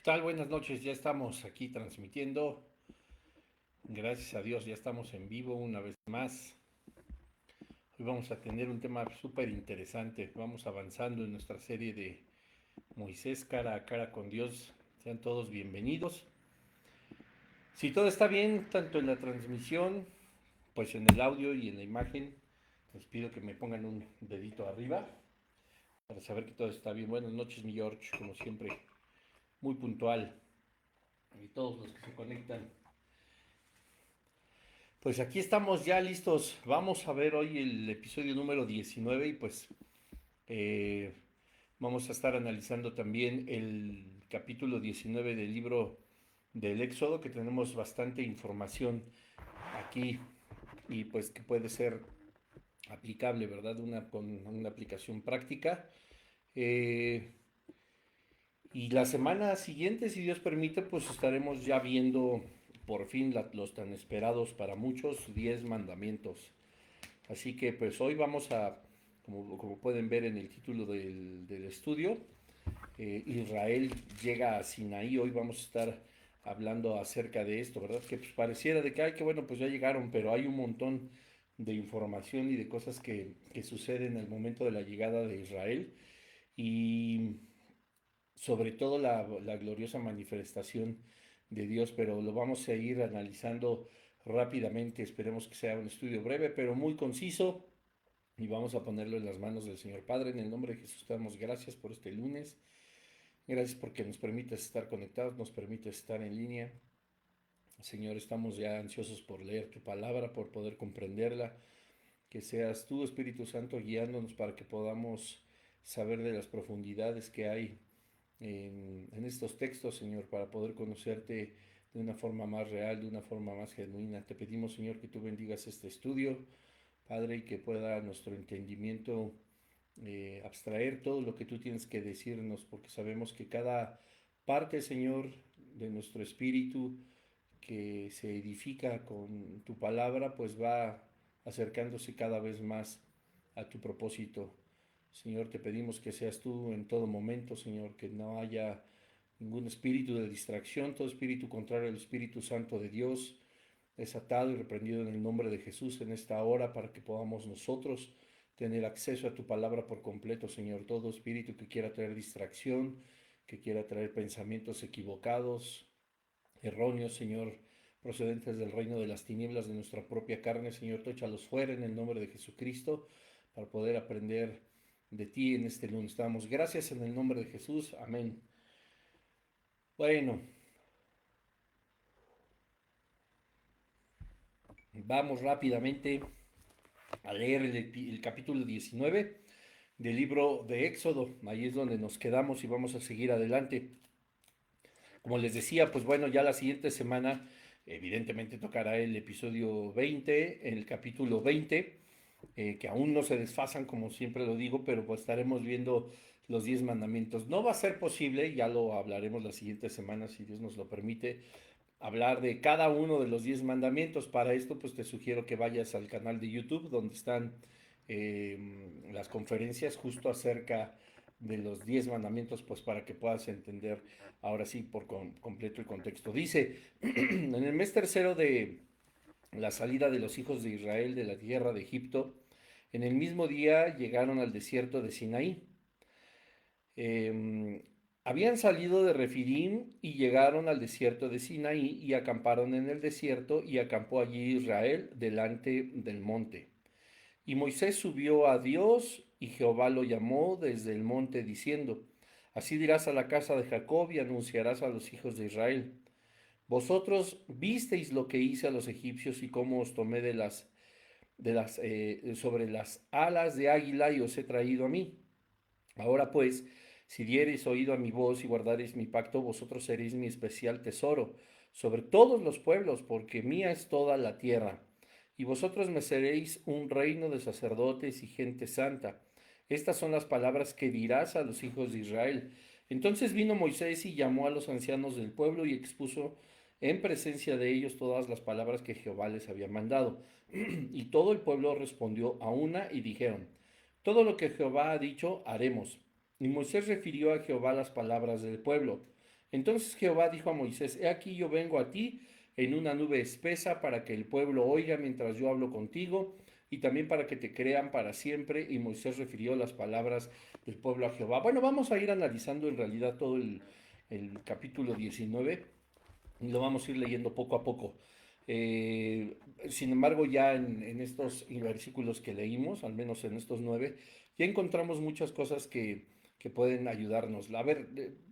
Tal? Buenas noches, ya estamos aquí transmitiendo. Gracias a Dios, ya estamos en vivo una vez más. Hoy vamos a tener un tema súper interesante. Vamos avanzando en nuestra serie de Moisés cara a cara con Dios. Sean todos bienvenidos. Si todo está bien, tanto en la transmisión, pues en el audio y en la imagen, les pido que me pongan un dedito arriba para saber que todo está bien. Buenas noches, mi George, como siempre, muy puntual. Y todos los que se conectan. Pues aquí estamos ya listos. Vamos a ver hoy el episodio número 19 y pues eh, vamos a estar analizando también el capítulo 19 del libro del Éxodo, que tenemos bastante información aquí y pues que puede ser aplicable, ¿verdad? Con una aplicación práctica. Eh, y la semana siguiente, si Dios permite, pues estaremos ya viendo por fin los tan esperados para muchos 10 mandamientos. Así que pues hoy vamos a, como pueden ver en el título del estudio, Israel llega a Sinaí. Hoy vamos a estar hablando acerca de esto, ¿verdad? Que pues pareciera de que, ay, que bueno, pues ya llegaron, pero hay un montón de información y de cosas que suceden en el momento de la llegada de Israel y sobre todo la gloriosa manifestación de Dios, pero lo vamos a ir analizando rápidamente. Esperemos que sea un estudio breve, pero muy conciso y vamos a ponerlo en las manos del Señor Padre. En el nombre de Jesús te damos gracias por este lunes. Gracias porque nos permites estar conectados, nos permites estar en línea. Señor, estamos ya ansiosos por leer tu palabra, por poder comprenderla. Que seas tú, Espíritu Santo, guiándonos para que podamos saber de las profundidades que hay en estos textos, Señor, para poder conocerte de una forma más real, de una forma más genuina. Te pedimos, Señor, que tú bendigas este estudio, Padre, y que pueda nuestro entendimiento abstraer todo lo que tú tienes que decirnos, porque sabemos que cada parte, Señor, de nuestro espíritu que se edifica con tu palabra, pues va acercándose cada vez más a tu propósito. Señor, te pedimos que seas tú en todo momento, Señor, que no haya ningún espíritu de distracción, todo espíritu contrario al Espíritu Santo de Dios es atado y reprendido en el nombre de Jesús en esta hora para que podamos nosotros tener acceso a tu palabra por completo, Señor. Todo espíritu que quiera traer distracción, que quiera traer pensamientos equivocados, erróneos, Señor, procedentes del reino de las tinieblas de nuestra propia carne, Señor, tú échalos fuera en el nombre de Jesucristo para poder aprender de ti en este lunes. Te damos gracias en el nombre de Jesús. Amén. Bueno, vamos rápidamente a leer el capítulo 19 del libro de Éxodo. Ahí es donde nos quedamos y vamos a seguir adelante. Como les decía, pues bueno, ya la siguiente semana evidentemente tocará el episodio 20, el capítulo 20, que aún no se desfasan como siempre lo digo, pero pues estaremos viendo los 10 mandamientos. No va a ser posible, ya lo hablaremos la siguiente semana si Dios nos lo permite, hablar de cada uno de los 10 mandamientos. Para esto, pues te sugiero que vayas al canal de YouTube donde están las conferencias justo acerca de los 10 mandamientos, pues para que puedas entender ahora sí por completo el contexto. Dice, en el mes tercero de la salida de los hijos de Israel de la tierra de Egipto, en el mismo día llegaron al desierto de Sinaí. Eh, Habían salido de Refidim y llegaron al desierto de Sinaí y acamparon en el desierto y acampó allí Israel delante del monte. Y Moisés subió a Dios y Jehová lo llamó desde el monte diciendo, así dirás a la casa de Jacob y anunciarás a los hijos de Israel. Vosotros visteis lo que hice a los egipcios y cómo os tomé sobre las alas de águila y os he traído a mí. Ahora pues, si diereis oído a mi voz y guardareis mi pacto, vosotros seréis mi especial tesoro sobre todos los pueblos, porque mía es toda la tierra. Y vosotros me seréis un reino de sacerdotes y gente santa. Estas son las palabras que dirás a los hijos de Israel. Entonces vino Moisés y llamó a los ancianos del pueblo y expuso en presencia de ellos todas las palabras que Jehová les había mandado. Y todo el pueblo respondió a una y dijeron, todo lo que Jehová ha dicho haremos. Y Moisés refirió a Jehová las palabras del pueblo. Entonces Jehová dijo a Moisés, he aquí yo vengo a ti en una nube espesa para que el pueblo oiga mientras yo hablo contigo y también para que te crean para siempre. Y Moisés refirió las palabras del pueblo a Jehová. Bueno, vamos a ir analizando en realidad todo el capítulo 19 y lo vamos a ir leyendo poco a poco. Eh, Sin embargo, ya en estos versículos que leímos, al menos en estos 9, ya encontramos muchas cosas que pueden ayudarnos. A ver,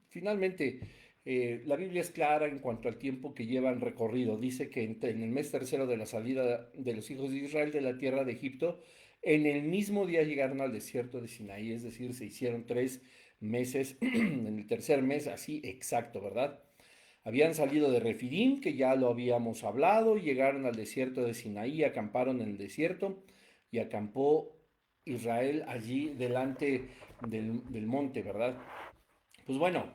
finalmente, la Biblia es clara en cuanto al tiempo que llevan recorrido. Dice que en el mes tercero de la salida de los hijos de Israel de la tierra de Egipto, en el mismo día llegaron al desierto de Sinaí, es decir, se hicieron 3 meses, en el tercer mes, así exacto, ¿verdad? Habían salido de Refidim, que ya lo habíamos hablado, llegaron al desierto de Sinaí, acamparon en el desierto y acampó Israel allí delante del monte, ¿verdad? Pues bueno,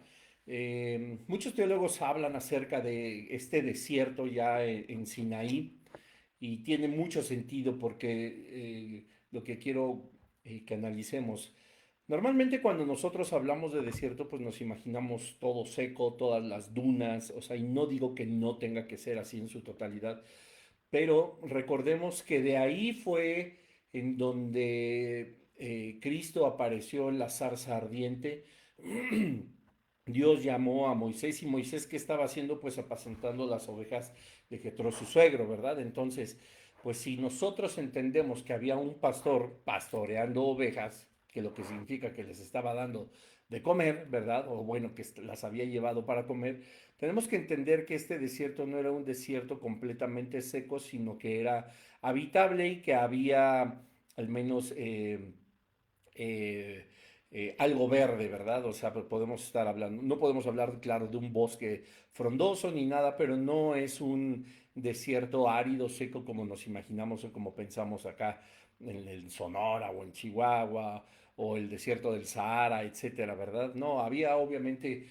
muchos teólogos hablan acerca de este desierto ya en Sinaí y tiene mucho sentido porque lo que quiero que analicemos. Normalmente cuando nosotros hablamos de desierto, pues nos imaginamos todo seco, todas las dunas, o sea, y no digo que no tenga que ser así en su totalidad, pero recordemos que de ahí fue en donde Cristo apareció en la zarza ardiente. Dios llamó a Moisés y Moisés, ¿qué estaba haciendo? Pues apacentando las ovejas de Jetro, su suegro, ¿verdad? Entonces, pues si nosotros entendemos que había un pastor pastoreando ovejas, que lo que significa que les estaba dando de comer, ¿verdad? O bueno, que las había llevado para comer, tenemos que entender que este desierto no era un desierto completamente seco, sino que era habitable y que había al menos eh, algo verde, ¿verdad? O sea, podemos estar hablando, no podemos hablar, claro, de un bosque frondoso ni nada, pero no es un desierto árido, seco, como nos imaginamos o como pensamos acá en Sonora o en Chihuahua o el desierto del Sahara, etcétera, ¿verdad? No, había obviamente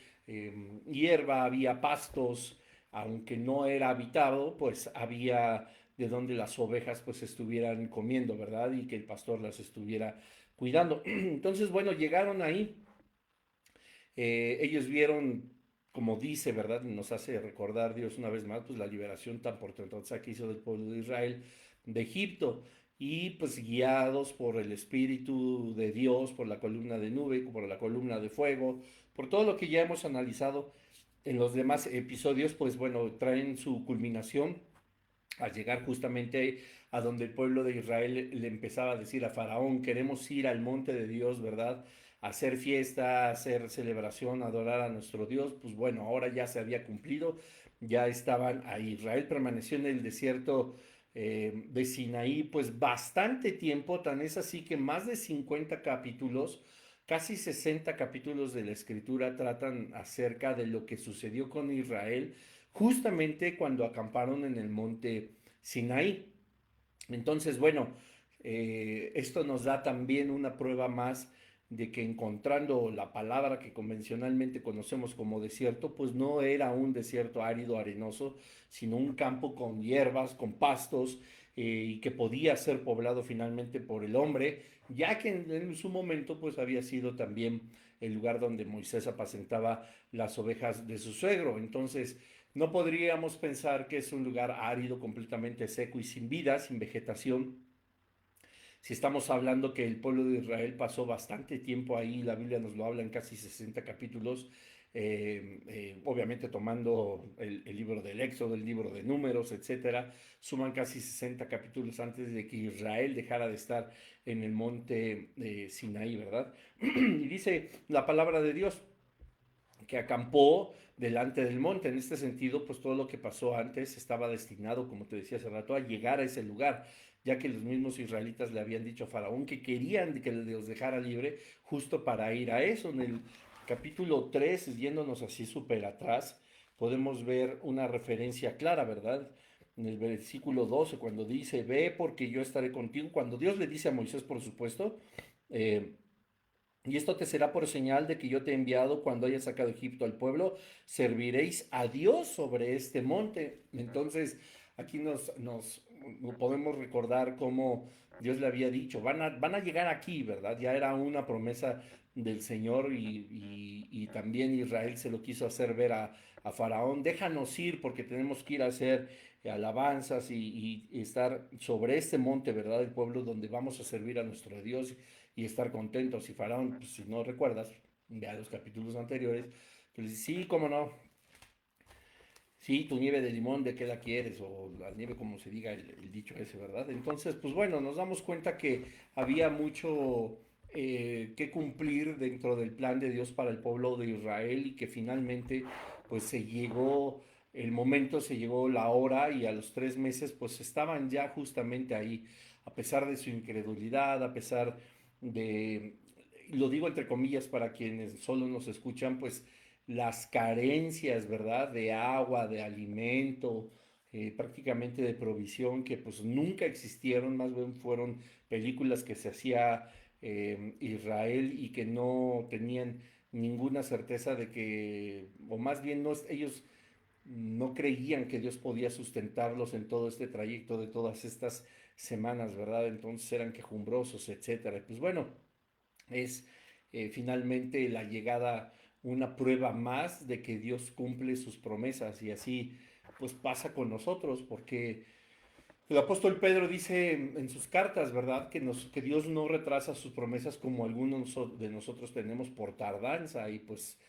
hierba, había pastos, aunque no era habitado, pues había de donde las ovejas pues estuvieran comiendo, ¿verdad? Y que el pastor las estuviera cuidando. Entonces, bueno, llegaron ahí, ellos vieron, como dice, ¿verdad? Nos hace recordar Dios una vez más, pues la liberación tan portentosa que hizo del pueblo de Israel de Egipto. Y pues guiados por el Espíritu de Dios, por la columna de nube, por la columna de fuego, por todo lo que ya hemos analizado en los demás episodios, pues bueno, traen su culminación al llegar justamente a donde el pueblo de Israel le empezaba a decir a Faraón, queremos ir al monte de Dios, ¿verdad? A hacer fiesta, a hacer celebración, a adorar a nuestro Dios, pues bueno, ahora ya se había cumplido, ya estaban ahí. Israel permaneció en el desierto de Sinaí, pues bastante tiempo, tan es así que más de 50 capítulos, casi 60 capítulos de la escritura tratan acerca de lo que sucedió con Israel justamente cuando acamparon en el monte Sinaí. Entonces, bueno, esto nos da también una prueba más de que encontrando la palabra que convencionalmente conocemos como desierto, pues no era un desierto árido, arenoso, sino un campo con hierbas, con pastos, y que podía ser poblado finalmente por el hombre, ya que en su momento pues había sido también el lugar donde Moisés apacentaba las ovejas de su suegro. Entonces, no podríamos pensar que es un lugar árido, completamente seco y sin vida, sin vegetación. Si estamos hablando que el pueblo de Israel pasó bastante tiempo ahí, la Biblia nos lo habla en casi 60 capítulos, obviamente tomando el libro del Éxodo, el libro de Números, etcétera, suman casi 60 capítulos antes de que Israel dejara de estar en el monte Sinaí, ¿verdad? Y dice la palabra de Dios que acampó delante del monte. En este sentido, pues todo lo que pasó antes estaba destinado, como te decía hace rato, a llegar a ese lugar, ya que los mismos israelitas le habían dicho a Faraón que querían que los dejara libre justo para ir a eso. En el capítulo 3, yéndonos así súper atrás, podemos ver una referencia clara, ¿verdad? En el versículo 12, cuando dice, ve porque yo estaré contigo, cuando Dios le dice a Moisés, por supuesto, eh, y esto te será por señal de que yo te he enviado cuando hayas sacado de Egipto al pueblo, serviréis a Dios sobre este monte. Entonces, aquí nos podemos recordar cómo Dios le había dicho, van a llegar aquí, ¿verdad? Ya era una promesa del Señor y también Israel se lo quiso hacer ver a Faraón, déjanos ir porque tenemos que ir a hacer alabanzas y estar sobre este monte, ¿verdad? El pueblo donde vamos a servir a nuestro Dios y estar contentos. Y Faraón, pues, si no recuerdas, vea los capítulos anteriores, pues sí, cómo no, sí, tu nieve de limón, ¿de qué la quieres? O la nieve, como se diga el dicho ese, ¿verdad? Entonces, pues bueno, nos damos cuenta que había mucho que cumplir dentro del plan de Dios para el pueblo de Israel y que finalmente, pues se llegó el momento, se llegó la hora y a los 3 meses, pues estaban ya justamente ahí, a pesar de su incredulidad, a pesar de, lo digo entre comillas para quienes solo nos escuchan, pues las carencias, ¿verdad? De agua, de alimento, prácticamente de provisión, que pues nunca existieron, más bien fueron películas que se hacía Israel y que no tenían ninguna certeza de que, o más bien no, ellos no creían que Dios podía sustentarlos en todo este trayecto de todas estas semanas, ¿verdad? Entonces eran quejumbrosos, etcétera. Pues bueno, es finalmente la llegada, una prueba más de que Dios cumple sus promesas y así pues pasa con nosotros, porque el apóstol Pedro dice en sus cartas, ¿verdad? Que Dios no retrasa sus promesas como algunos de nosotros tenemos por tardanza y pues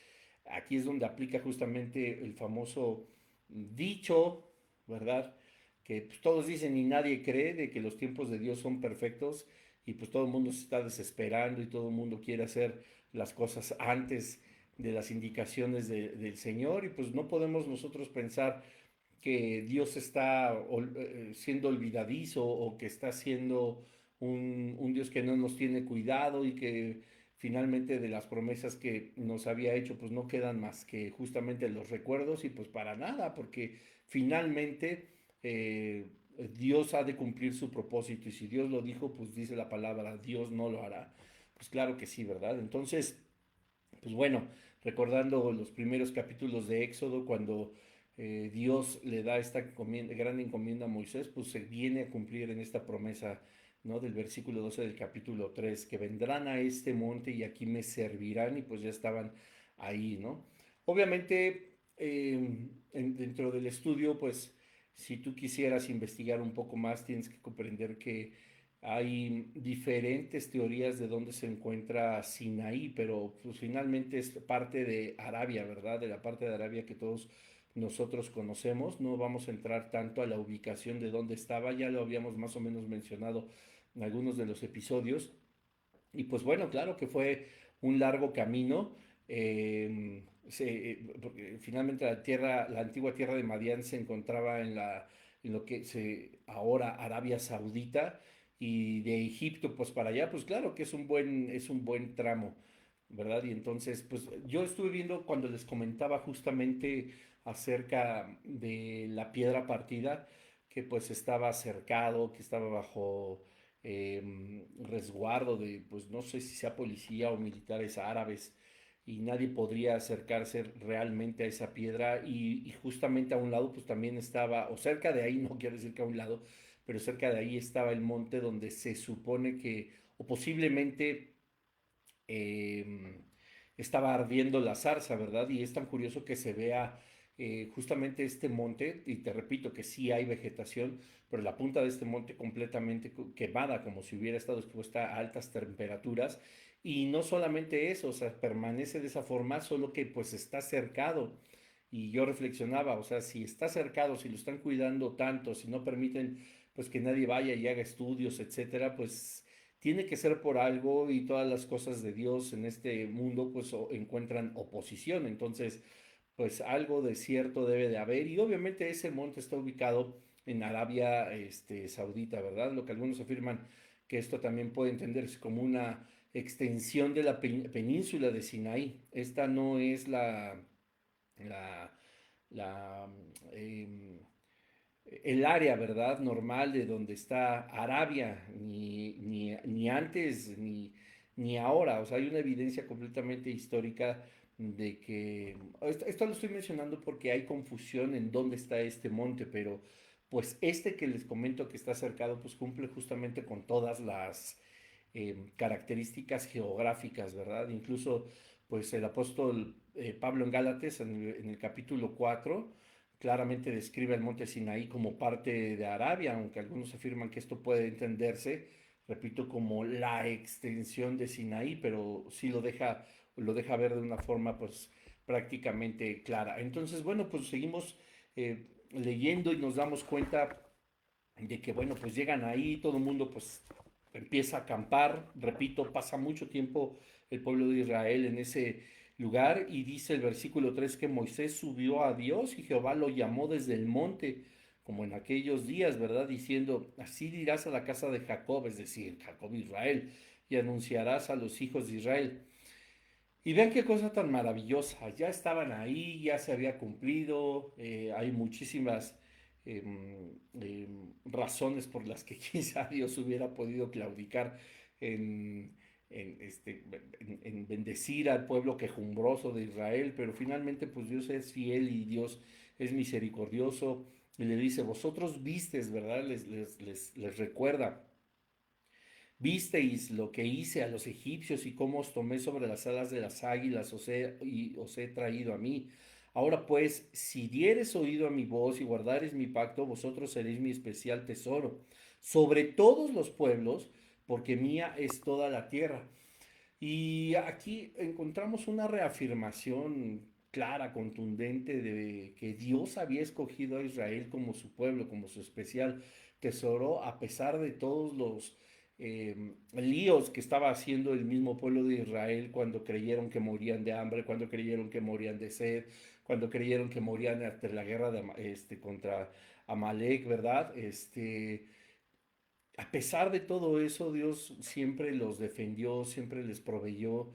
aquí es donde aplica justamente el famoso dicho, ¿verdad? Que pues, todos dicen y nadie cree de que los tiempos de Dios son perfectos y pues todo el mundo se está desesperando y todo el mundo quiere hacer las cosas antes de las indicaciones del Señor y pues no podemos nosotros pensar que Dios está siendo olvidadizo o que está siendo un Dios que no nos tiene cuidado y que finalmente de las promesas que nos había hecho pues no quedan más que justamente los recuerdos y pues para nada porque finalmente Dios ha de cumplir su propósito y si Dios lo dijo pues dice la palabra Dios no lo hará. Pues claro que sí, ¿verdad? Entonces pues bueno, recordando los primeros capítulos de Éxodo, cuando Dios le da esta gran encomienda a Moisés, pues se viene a cumplir en esta promesa, ¿no? Del versículo 12 del capítulo 3 que vendrán a este monte y aquí me servirán y pues ya estaban ahí, ¿no? Obviamente, dentro del estudio, pues si tú quisieras investigar un poco más, tienes que comprender que hay diferentes teorías de dónde se encuentra Sinaí, pero pues finalmente es parte de Arabia, ¿verdad? De la parte de Arabia que todos nosotros conocemos. No vamos a entrar tanto a la ubicación de dónde estaba, ya lo habíamos más o menos mencionado en algunos de los episodios. Y pues bueno, claro que fue un largo camino. Porque finalmente la tierra, la antigua tierra de Madián se encontraba en lo que se ahora Arabia Saudita y de Egipto pues para allá, pues claro que es un buen tramo, ¿verdad? Y entonces, pues yo estuve viendo cuando les comentaba justamente acerca de la piedra partida, que pues estaba cercado, que estaba bajo resguardo de, pues no sé si sea policía o militares árabes, y nadie podría acercarse realmente a esa piedra, y justamente a un lado pues también estaba, o cerca de ahí, no quiero decir que a un lado, pero cerca de ahí estaba el monte donde se supone que, o posiblemente eh, estaba ardiendo la zarza, ¿verdad? Y es tan curioso que se vea justamente este monte, y te repito que sí hay vegetación, pero la punta de este monte completamente quemada, como si hubiera estado expuesta a altas temperaturas. Y no solamente eso, o sea, permanece de esa forma, solo que pues está cercado. Y yo reflexionaba, o sea, si está cercado, si lo están cuidando tanto, si no permiten pues que nadie vaya y haga estudios, etcétera, pues tiene que ser por algo y todas las cosas de Dios en este mundo pues encuentran oposición. Entonces, pues algo de cierto debe de haber y obviamente ese monte está ubicado en Arabia Saudita, ¿verdad? Lo que algunos afirman que esto también puede entenderse como una extensión de la península de Sinaí. Esta no es la, la el área, ¿verdad? Normal de donde está Arabia, ni antes ni ahora. O sea, hay una evidencia completamente histórica de que, esto lo estoy mencionando porque hay confusión en dónde está este monte, pero pues este que les comento que está cercado, pues cumple justamente con todas características geográficas, ¿verdad? Incluso, pues el apóstol Pablo en Gálatas, en el capítulo 4, claramente describe el monte Sinaí como parte de Arabia, aunque algunos afirman que esto puede entenderse, repito, como la extensión de Sinaí, pero sí lo deja ver de una forma, pues, prácticamente clara. Entonces, bueno, pues seguimos leyendo y nos damos cuenta de que, bueno, pues llegan ahí, todo el mundo pues empieza a acampar, repito, pasa mucho tiempo el pueblo de Israel en ese lugar y dice el versículo 3 que Moisés subió a Dios y Jehová lo llamó desde el monte, como en aquellos días, ¿verdad? Diciendo, así dirás a la casa de Jacob, es decir, Jacob Israel, y anunciarás a los hijos de Israel. Y vean qué cosa tan maravillosa, ya estaban ahí, ya se había cumplido, hay muchísimas razones por las que quizá Dios hubiera podido claudicar en, en bendecir al pueblo quejumbroso de Israel, pero finalmente pues Dios es fiel y Dios es misericordioso y le dice, vosotros vistes, ¿verdad? Les recuerda. Visteis lo que hice a los egipcios y cómo os tomé sobre las alas de las águilas y os he traído a mí. Ahora pues, si dieres oído a mi voz y guardares mi pacto, vosotros seréis mi especial tesoro sobre todos los pueblos, porque mía es toda la tierra. Y aquí encontramos una reafirmación clara, contundente de que Dios había escogido a Israel como su pueblo, como su especial tesoro, a pesar de todos los líos que estaba haciendo el mismo pueblo de Israel cuando creyeron que morían de hambre, cuando creyeron que morían de sed, cuando creyeron que morían ante la guerra contra Amalek, ¿verdad? A pesar de todo eso, Dios siempre los defendió, siempre les proveyó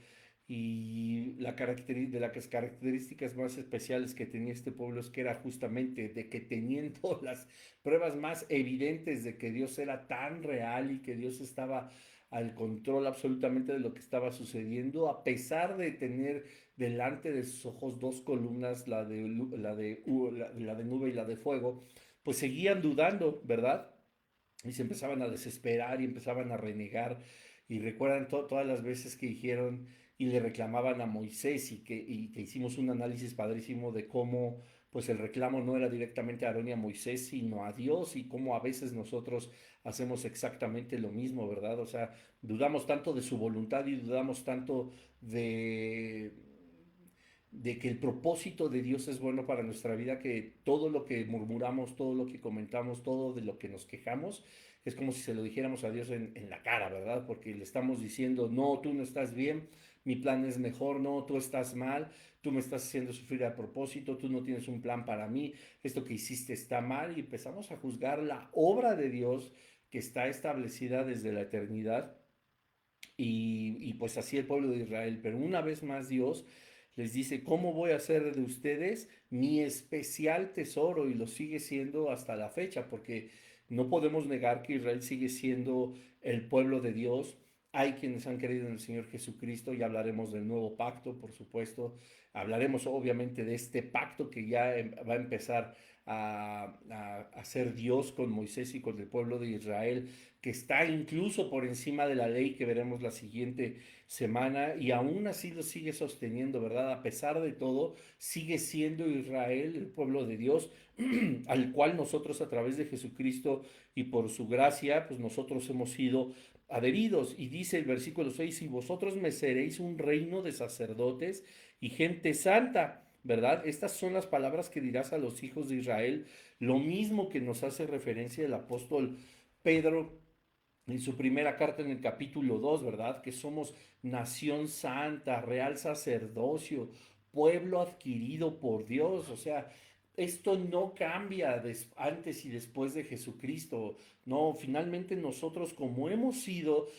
y de las características más especiales que tenía este pueblo es que era justamente de que teniendo las pruebas más evidentes de que Dios era tan real y que Dios estaba al control absolutamente de lo que estaba sucediendo, a pesar de tener delante de sus ojos dos columnas, la de nube y la de fuego, pues seguían dudando, ¿verdad? Y se empezaban a desesperar y empezaban a renegar. Y recuerdan todas las veces que dijeron y le reclamaban a Moisés y que hicimos un análisis padrísimo de cómo pues el reclamo no era directamente a Aarón y a Moisés, sino a Dios y cómo a veces nosotros hacemos exactamente lo mismo, ¿verdad? O sea, dudamos tanto de su voluntad y dudamos tanto de, de que el propósito de Dios es bueno para nuestra vida, que todo lo que murmuramos, todo lo que comentamos, todo de lo que nos quejamos, es como si se lo dijéramos a Dios en la cara, ¿verdad? Porque le estamos diciendo, no, tú no estás bien, mi plan es mejor, no, tú estás mal, tú me estás haciendo sufrir a propósito, tú no tienes un plan para mí, esto que hiciste está mal y empezamos a juzgar la obra de Dios que está establecida desde la eternidad y pues así el pueblo de Israel. Pero una vez más Dios les dice, ¿cómo voy a hacer de ustedes mi especial tesoro? Y lo sigue siendo hasta la fecha, porque no podemos negar que Israel sigue siendo el pueblo de Dios. Hay quienes han creído en el Señor Jesucristo y hablaremos del nuevo pacto, por supuesto. Hablaremos obviamente de este pacto que ya va a empezar a ser Dios con Moisés y con el pueblo de Israel, que está incluso por encima de la ley que veremos la siguiente semana y aún así lo sigue sosteniendo, ¿verdad? A pesar de todo, sigue siendo Israel el pueblo de Dios al cual nosotros a través de Jesucristo y por su gracia, pues nosotros hemos sido adheridos. Y dice el versículo 6, y vosotros me seréis un reino de sacerdotes y gente santa. ¿Verdad? Estas son las palabras que dirás a los hijos de Israel, lo mismo que nos hace referencia el apóstol Pedro en su primera carta en el capítulo 2, ¿verdad? Que somos nación santa, real sacerdocio, pueblo adquirido por Dios. O sea, esto no cambia antes y después de Jesucristo. No, finalmente nosotros como hemos sido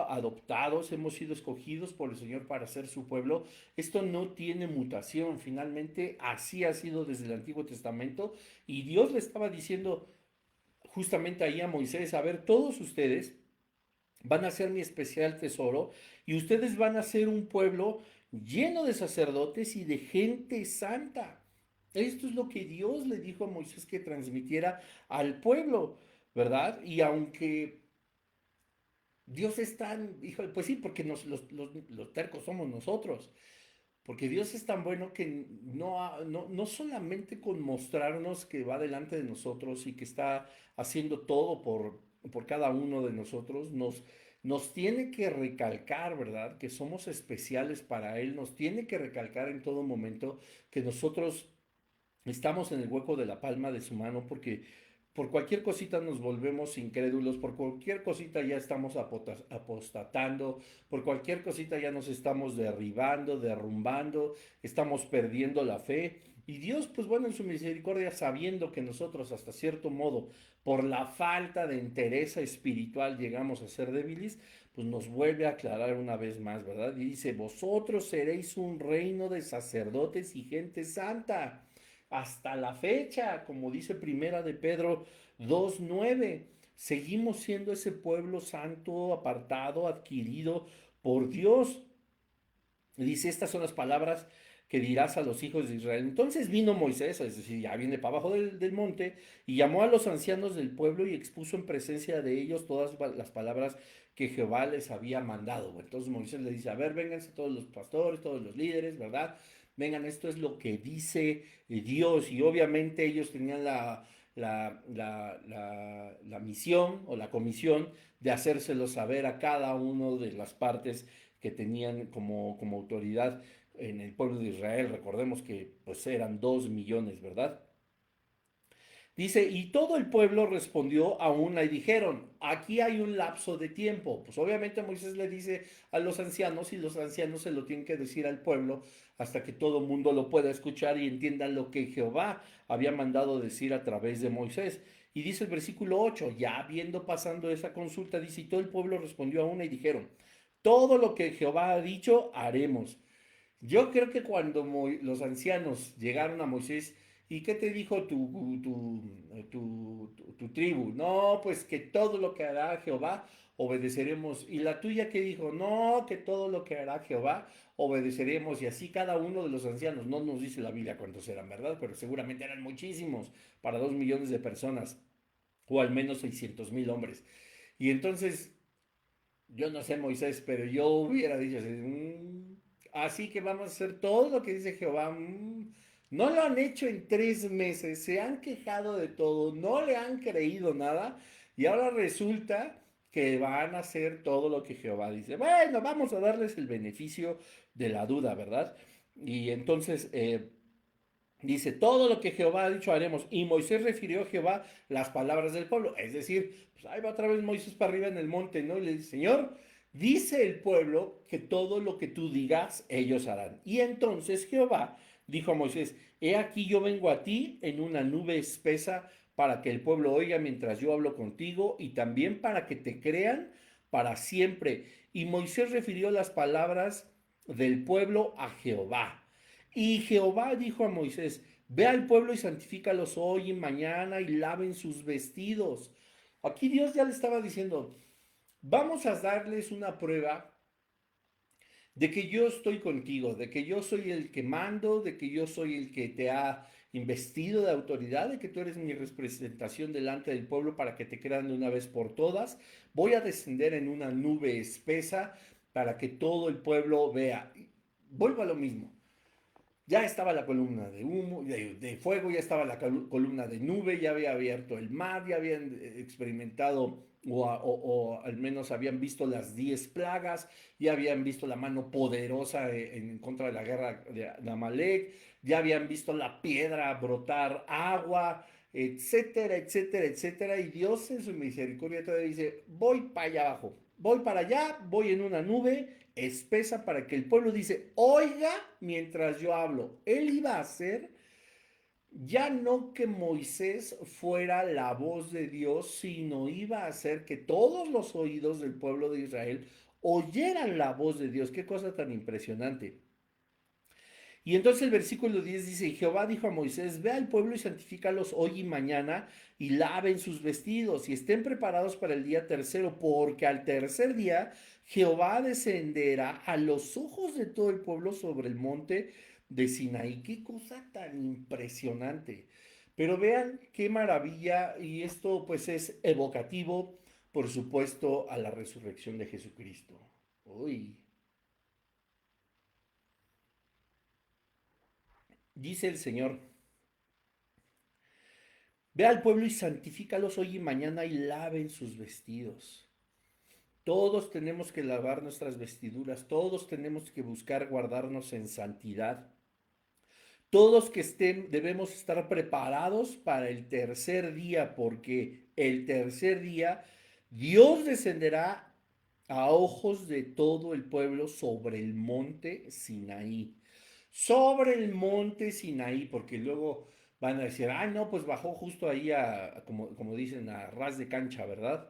adoptados, hemos sido escogidos por el Señor para ser su pueblo. Esto no tiene mutación. Finalmente así ha sido desde el Antiguo Testamento. Y Dios le estaba diciendo justamente ahí a Moisés, a ver, todos ustedes van a ser mi especial tesoro y ustedes van a ser un pueblo lleno de sacerdotes y de gente santa. Esto es lo que Dios le dijo a Moisés que transmitiera al pueblo, ¿verdad? Y aunque Dios es tan, híjole, pues sí, porque los tercos somos nosotros. Porque Dios es tan bueno que no solamente con mostrarnos que va delante de nosotros y que está haciendo todo por cada uno de nosotros, nos tiene que recalcar, ¿verdad? Que somos especiales para Él, nos tiene que recalcar en todo momento que nosotros estamos en el hueco de la palma de su mano porque por cualquier cosita nos volvemos incrédulos, por cualquier cosita ya estamos apostatando, por cualquier cosita ya nos estamos derribando, derrumbando, estamos perdiendo la fe. Y Dios, pues bueno, en su misericordia, sabiendo que nosotros hasta cierto modo, por la falta de entereza espiritual, llegamos a ser débiles, pues nos vuelve a aclarar una vez más, ¿verdad? Y dice, vosotros seréis un reino de sacerdotes y gente santa hasta la fecha, como dice Primera de Pedro 2:9, seguimos siendo ese pueblo santo, apartado, adquirido por Dios. Dice, estas son las palabras que dirás a los hijos de Israel. Entonces vino Moisés, es decir, ya viene para abajo del monte, y llamó a los ancianos del pueblo y expuso en presencia de ellos todas las palabras que Jehová les había mandado. Entonces Moisés le dice, a ver, vénganse todos los pastores, todos los líderes, ¿verdad? Vengan, esto es lo que dice Dios. Y obviamente ellos tenían la misión o la comisión de hacérselo saber a cada uno de las partes que tenían como autoridad en el pueblo de Israel. Recordemos que pues eran 2 millones, ¿verdad? Dice, y todo el pueblo respondió a una y dijeron, aquí hay un lapso de tiempo. Pues obviamente Moisés le dice a los ancianos y los ancianos se lo tienen que decir al pueblo hasta que todo el mundo lo pueda escuchar y entienda lo que Jehová había mandado decir a través de Moisés. Y dice el versículo 8, ya habiendo pasando esa consulta, dice, y todo el pueblo respondió a una y dijeron, todo lo que Jehová ha dicho, haremos. Yo creo que cuando los ancianos llegaron a Moisés, ¿y qué te dijo tu tribu? No, pues que todo lo que hará Jehová obedeceremos. ¿Y la tuya qué dijo? No, que todo lo que hará Jehová obedeceremos. Y así cada uno de los ancianos, no nos dice la Biblia cuántos eran, ¿verdad? Pero seguramente eran muchísimos para 2 millones de personas, o al menos 600,000 hombres. Y entonces yo no sé, Moisés, pero yo hubiera dicho así, así que vamos a hacer todo lo que dice Jehová. No lo han hecho en 3 meses, se han quejado de todo, no le han creído nada y ahora resulta que van a hacer todo lo que Jehová dice. Bueno, vamos a darles el beneficio de la duda, ¿verdad? Y entonces dice, todo lo que Jehová ha dicho haremos. Y Moisés refirió a Jehová las palabras del pueblo. Es decir, pues ahí va otra vez Moisés para arriba en el monte, ¿no? Y le dice, Señor, dice el pueblo que todo lo que tú digas, ellos harán. Y entonces Jehová dijo a Moisés, he aquí yo vengo a ti en una nube espesa para que el pueblo oiga mientras yo hablo contigo y también para que te crean para siempre. Y Moisés refirió las palabras del pueblo a Jehová. Y Jehová dijo a Moisés, ve al pueblo y santifícalos hoy y mañana y laven sus vestidos. Aquí Dios ya le estaba diciendo, vamos a darles una prueba de que yo estoy contigo, de que yo soy el que mando, de que yo soy el que te ha investido de autoridad, de que tú eres mi representación delante del pueblo para que te crean de una vez por todas. Voy a descender en una nube espesa para que todo el pueblo vea. Vuelvo a lo mismo. Ya estaba la columna de humo, de fuego, ya estaba la columna de nube, ya había abierto el mar, ya habían experimentado o al menos habían visto las 10 plagas, ya habían visto la mano poderosa en contra de la guerra de Amalek, ya habían visto la piedra brotar agua, etcétera, etcétera, etcétera. Y Dios en su misericordia todavía dice, voy para allá abajo, voy para allá, voy en una nube espesa para que el pueblo dice, oiga mientras yo hablo. Él iba a hacer ya no que Moisés fuera la voz de Dios, sino iba a hacer que todos los oídos del pueblo de Israel oyeran la voz de Dios. Qué cosa tan impresionante. Y entonces el versículo 10 dice, y Jehová dijo a Moisés, ve al pueblo y santifícalos hoy y mañana y laven sus vestidos y estén preparados para el día tercero, porque al tercer día Jehová descenderá a los ojos de todo el pueblo sobre el monte de Sinaí. Qué cosa tan impresionante. Pero vean qué maravilla, y esto pues es evocativo por supuesto, a la resurrección de Jesucristo. Uy. Dice el Señor, ve al pueblo y santifícalos hoy y mañana y laven sus vestidos. Todos tenemos que lavar nuestras vestiduras, todos tenemos que buscar guardarnos en santidad. Todos que estén, debemos estar preparados para el tercer día, porque el tercer día Dios descenderá a ojos de todo el pueblo sobre el monte Sinaí. Sobre el monte Sinaí, porque luego van a decir, ay, no, pues bajó justo ahí como dicen, a ras de cancha, ¿verdad?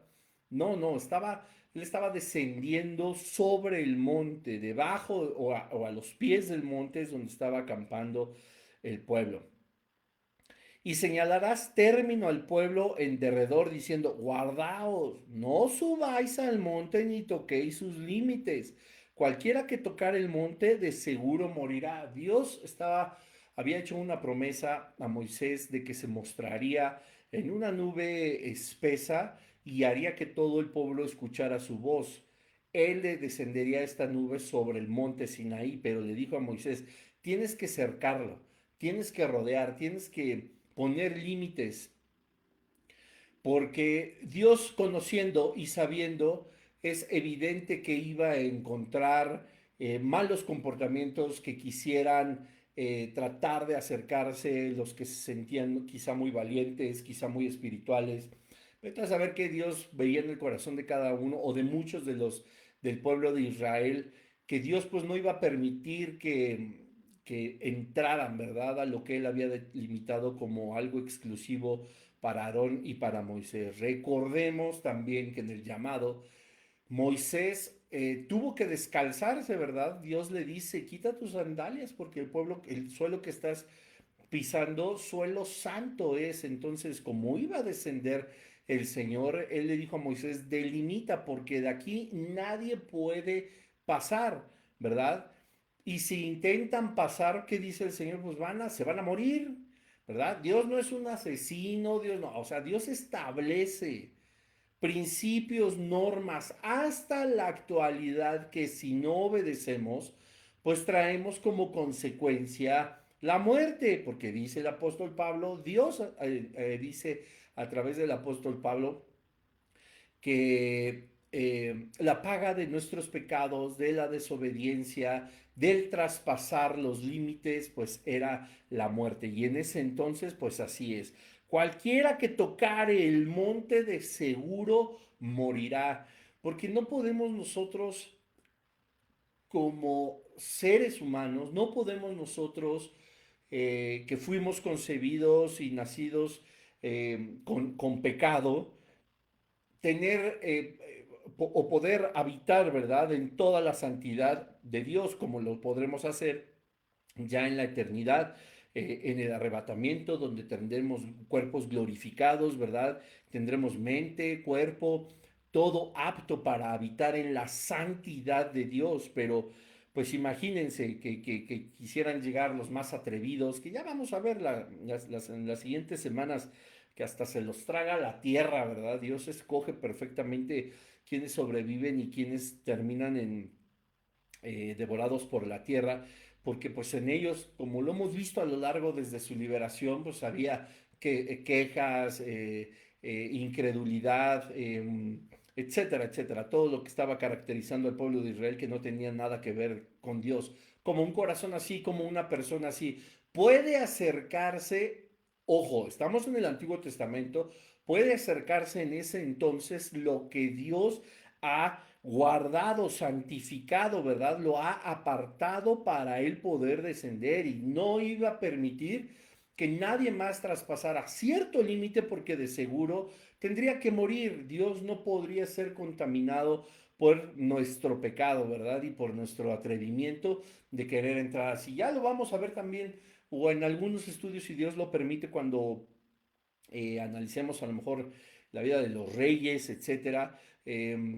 No, no, él estaba descendiendo sobre el monte, debajo o a los pies del monte es donde estaba acampando el pueblo. Y señalarás término al pueblo en derredor, diciendo, guardaos, no subáis al monte ni toquéis sus límites. Cualquiera que tocar el monte de seguro morirá. Había hecho una promesa a Moisés de que se mostraría en una nube espesa y haría que todo el pueblo escuchara su voz. Él le descendería a esta nube sobre el monte Sinaí, pero le dijo a Moisés, tienes que cercarlo, tienes que rodear, tienes que poner límites, porque Dios conociendo y sabiendo, es evidente que iba a encontrar malos comportamientos que quisieran tratar de acercarse, los que se sentían quizá muy valientes, quizá muy espirituales. Vete a saber que Dios veía en el corazón de cada uno o de muchos de los del pueblo de Israel, que Dios pues no iba a permitir que entraran, ¿verdad?, a lo que él había delimitado como algo exclusivo para Aarón y para Moisés. Recordemos también que en el llamado Moisés tuvo que descalzarse, ¿verdad? Dios le dice, quita tus sandalias porque el suelo que estás pisando, suelo santo es. Entonces, como iba a descender el Señor, él le dijo a Moisés, delimita porque de aquí nadie puede pasar, ¿verdad? Y si intentan pasar, ¿qué dice el Señor? Pues se van a morir, ¿verdad? Dios no es un asesino, Dios no, o sea, Dios establece principios, normas, hasta la actualidad que si no obedecemos, pues traemos como consecuencia la muerte, porque dice el apóstol Pablo, Dios dice a través del apóstol Pablo, que la paga de nuestros pecados, de la desobediencia, del traspasar los límites, pues era la muerte. Y en ese entonces, pues así es. Cualquiera que tocare el monte de seguro morirá, porque no podemos nosotros como seres humanos, no podemos nosotros que fuimos concebidos y nacidos con pecado, tener o poder habitar, ¿verdad?, en toda la santidad de Dios, como lo podremos hacer ya en la eternidad, en el arrebatamiento, donde tendremos cuerpos glorificados, ¿verdad? Tendremos mente, cuerpo, todo apto para habitar en la santidad de Dios, pero pues imagínense que quisieran llegar los más atrevidos, que ya vamos a ver en las siguientes semanas, que hasta se los traga la tierra, ¿verdad? Dios escoge perfectamente quienes sobreviven y quienes terminan devorados por la tierra, porque pues en ellos, como lo hemos visto a lo largo desde su liberación, pues había quejas, incredulidad, etcétera, etcétera, todo lo que estaba caracterizando al pueblo de Israel que no tenía nada que ver con Dios. Como un corazón así, como una persona así, puede acercarse, ojo, estamos en el Antiguo Testamento, puede acercarse en ese entonces lo que Dios ha guardado, santificado, ¿verdad? Lo ha apartado para él poder descender y no iba a permitir que nadie más traspasara cierto límite porque de seguro tendría que morir. Dios no podría ser contaminado por nuestro pecado, ¿verdad? Y por nuestro atrevimiento de querer entrar así. Ya lo vamos a ver también, o en algunos estudios, si Dios lo permite, cuando analicemos a lo mejor la vida de los reyes, etcétera,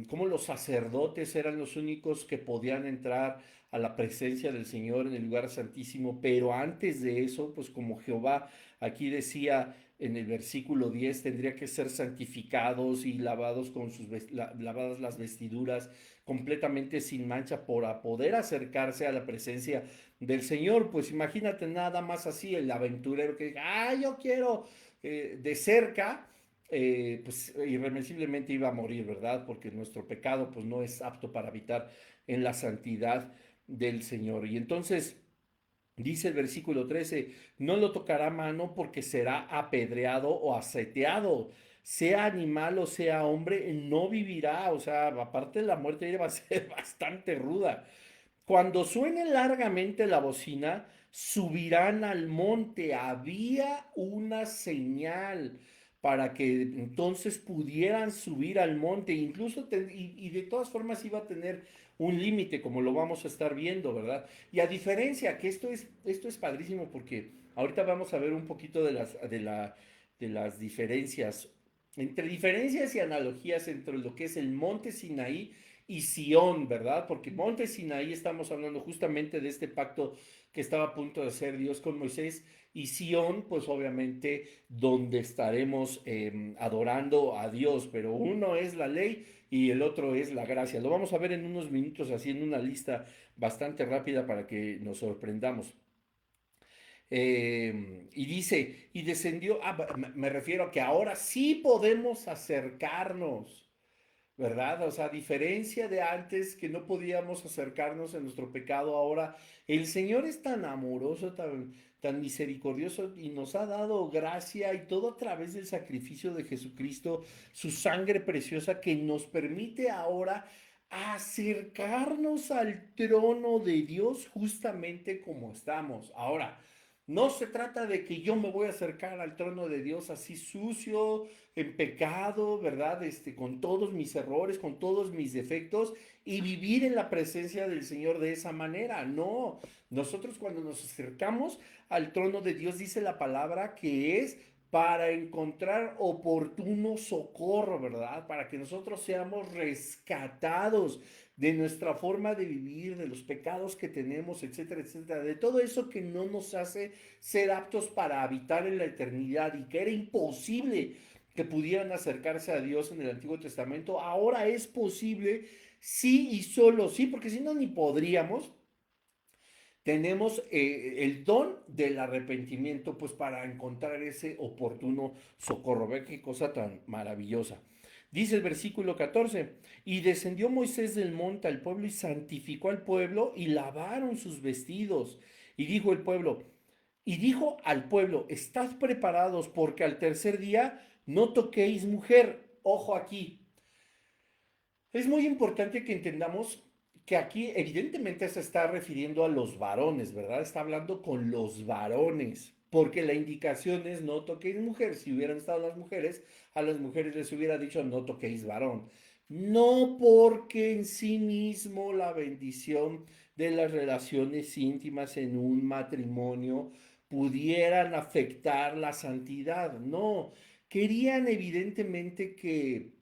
cómo los sacerdotes eran los únicos que podían entrar a la presencia del Señor en el lugar santísimo, pero antes de eso, pues como Jehová aquí decía en el versículo 10, tendría que ser santificados y lavados con lavadas las vestiduras completamente sin mancha para poder acercarse a la presencia del Señor. Pues imagínate nada más así, el aventurero que diga, yo quiero de cerca, pues irremisiblemente iba a morir, ¿verdad? Porque nuestro pecado pues no es apto para habitar en la santidad del Señor. Y entonces dice el versículo 13, no lo tocará mano porque será apedreado o aseteado. Sea animal o sea hombre, no vivirá. O sea, aparte de la muerte, va a ser bastante ruda. Cuando suene largamente la bocina, subirán al monte. Había una señal para que entonces pudieran subir al monte. Incluso, y de todas formas iba a tener un límite, como lo vamos a estar viendo, ¿verdad? Y a diferencia, que esto es padrísimo porque ahorita vamos a ver un poquito de las diferencias, entre diferencias y analogías entre lo que es el monte Sinaí y Sión, ¿verdad? Porque monte Sinaí estamos hablando justamente de este pacto que estaba a punto de hacer Dios con Moisés, y Sión, pues obviamente donde estaremos adorando a Dios, pero uno es la ley y el otro es la gracia. Lo vamos a ver en unos minutos, así en una lista bastante rápida para que nos sorprendamos. Y dice, y descendió, me refiero a que ahora sí podemos acercarnos, ¿verdad? O sea, a diferencia de antes que no podíamos acercarnos en nuestro pecado, ahora el Señor es tan amoroso, tan misericordioso y nos ha dado gracia y todo a través del sacrificio de Jesucristo, su sangre preciosa que nos permite ahora acercarnos al trono de Dios justamente como estamos. Ahora, no se trata de que yo me voy a acercar al trono de Dios así sucio, en pecado, ¿verdad? Con todos mis errores, con todos mis defectos y vivir en la presencia del Señor de esa manera. No, nosotros cuando nos acercamos al trono de Dios dice la palabra que es para encontrar oportuno socorro, ¿verdad? Para que nosotros seamos rescatados de nuestra forma de vivir, de los pecados que tenemos, etcétera, etcétera, de todo eso que no nos hace ser aptos para habitar en la eternidad y que era imposible que pudieran acercarse a Dios en el Antiguo Testamento, ahora es posible, sí y solo sí, porque si no ni podríamos. Tenemos el don del arrepentimiento, pues para encontrar ese oportuno socorro. Ve qué cosa tan maravillosa. Dice el versículo 14, y descendió Moisés del monte al pueblo y santificó al pueblo y lavaron sus vestidos. Y dijo el pueblo, y dijo al pueblo, estad preparados porque al tercer día no toquéis mujer. Ojo aquí, es muy importante que entendamos que aquí evidentemente se está refiriendo a los varones, ¿verdad? Está hablando con los varones, porque la indicación es no toquéis mujer. Si hubieran estado las mujeres, a las mujeres les hubiera dicho no toquéis varón. No porque en sí mismo la bendición de las relaciones íntimas en un matrimonio pudieran afectar la santidad, no. Querían evidentemente que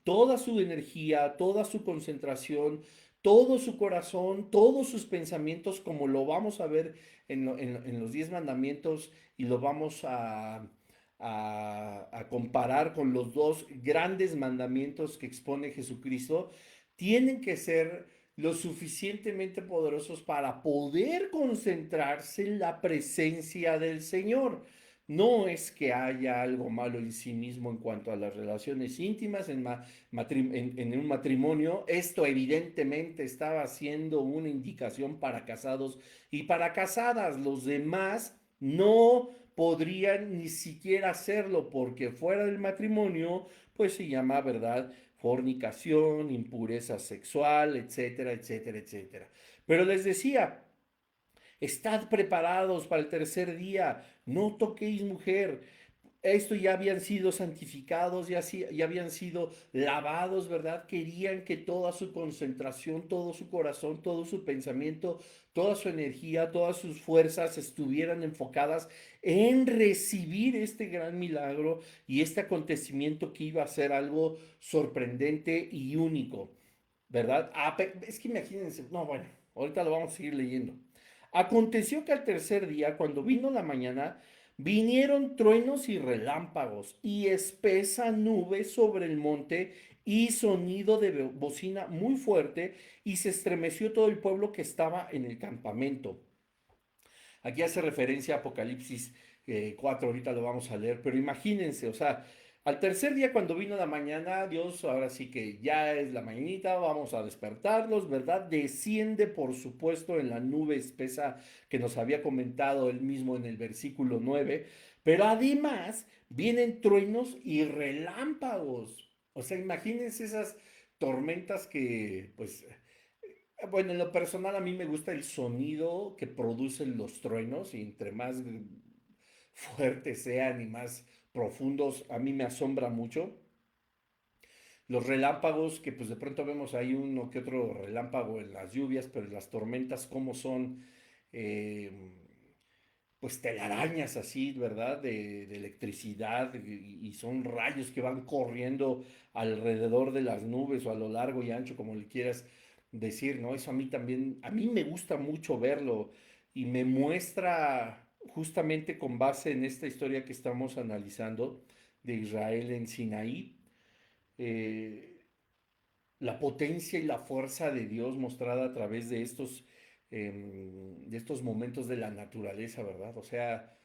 toda su energía, toda su concentración, todo su corazón, todos sus pensamientos, como lo vamos a ver en los 10 mandamientos y lo vamos a comparar con los dos grandes mandamientos que expone Jesucristo, tienen que ser lo suficientemente poderosos para poder concentrarse en la presencia del Señor. No es que haya algo malo en sí mismo en cuanto a las relaciones íntimas en un matrimonio. Esto evidentemente estaba siendo una indicación para casados y para casadas. Los demás no podrían ni siquiera hacerlo porque fuera del matrimonio, pues se llama, ¿verdad? Fornicación, impureza sexual, etcétera, etcétera, etcétera. Pero les decía, estad preparados para el tercer día, no toquéis mujer. esto ya habían sido santificados, ya habían sido lavados, ¿verdad? Querían que toda su concentración, todo su corazón, todo su pensamiento, toda su energía, todas sus fuerzas estuvieran enfocadas en recibir este gran milagro y este acontecimiento que iba a ser algo sorprendente y único, ¿verdad? Es que imagínense, no, bueno, ahorita lo vamos a seguir leyendo. Aconteció que al tercer día, cuando vino la mañana, vinieron truenos y relámpagos y espesa nube sobre el monte y sonido de bocina muy fuerte y se estremeció todo el pueblo que estaba en el campamento. Aquí hace referencia a Apocalipsis 4, ahorita lo vamos a leer, pero imagínense, o sea, al tercer día cuando vino la mañana, Dios, ahora sí que ya es la mañanita, vamos a despertarlos, ¿verdad? Desciende, por supuesto, en la nube espesa que nos había comentado él mismo en el versículo 9, pero además vienen truenos y relámpagos. O sea, imagínense esas tormentas que, pues, bueno, en lo personal a mí me gusta el sonido que producen los truenos y entre más fuertes sean y más profundos, a mí me asombra mucho. Los relámpagos, que pues de pronto vemos ahí uno que otro relámpago en las lluvias, pero las tormentas como son, eh, pues telarañas así, ¿verdad? De electricidad y son rayos que van corriendo alrededor de las nubes o a lo largo y ancho, como le quieras decir, ¿no? Eso a mí también, a mí me gusta mucho verlo y me muestra justamente con base en esta historia que estamos analizando de Israel en Sinaí, eh, la potencia y la fuerza de Dios mostrada a través de estos momentos de la naturaleza, ¿verdad? O sea,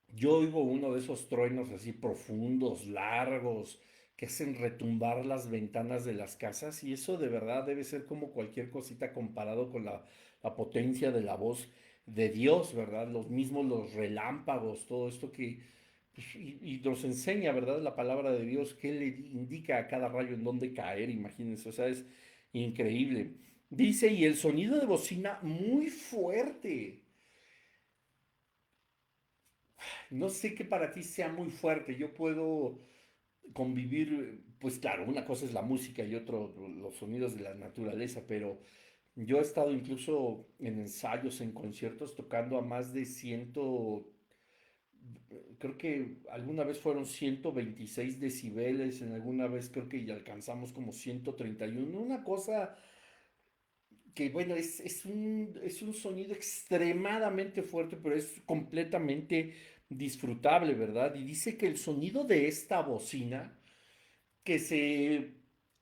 yo oigo uno de esos truenos así profundos, largos, que hacen retumbar las ventanas de las casas y eso de verdad debe ser como cualquier cosita comparado con la potencia de la voz de Dios, ¿verdad? Los mismos los relámpagos, todo esto que pues, y nos enseña, ¿verdad? La palabra de Dios que le indica a cada rayo en dónde caer, imagínense, o sea, es increíble. Dice, y el sonido de bocina muy fuerte. No sé qué para ti sea muy fuerte. Yo puedo convivir, pues claro, una cosa es la música y otro los sonidos de la naturaleza, pero yo he estado incluso en ensayos, en conciertos, tocando a más de creo que alguna vez fueron 126 decibeles, en alguna vez creo que ya alcanzamos como 131, una cosa que bueno, es un sonido extremadamente fuerte, pero es completamente disfrutable, ¿verdad? Y dice que el sonido de esta bocina, que se,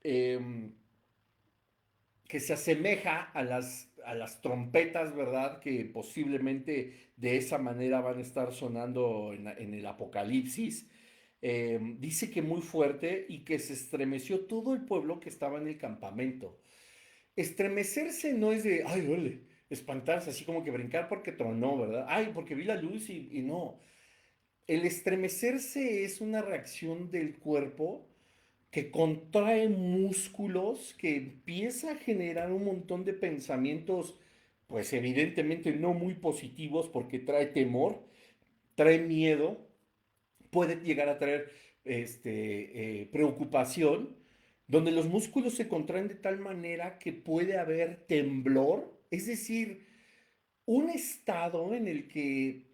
em, que se asemeja a las trompetas, ¿verdad? Que posiblemente de esa manera van a estar sonando en el Apocalipsis. Dice que muy fuerte y que se estremeció todo el pueblo que estaba en el campamento. Estremecerse no es de, ay, duele, espantarse, así como que brincar porque tronó, ¿verdad? Ay, porque vi la luz y no. El estremecerse es una reacción del cuerpo que contrae músculos, que empieza a generar un montón de pensamientos, pues evidentemente no muy positivos porque trae temor, trae miedo, puede llegar a traer preocupación, donde los músculos se contraen de tal manera que puede haber temblor, es decir, un estado en el que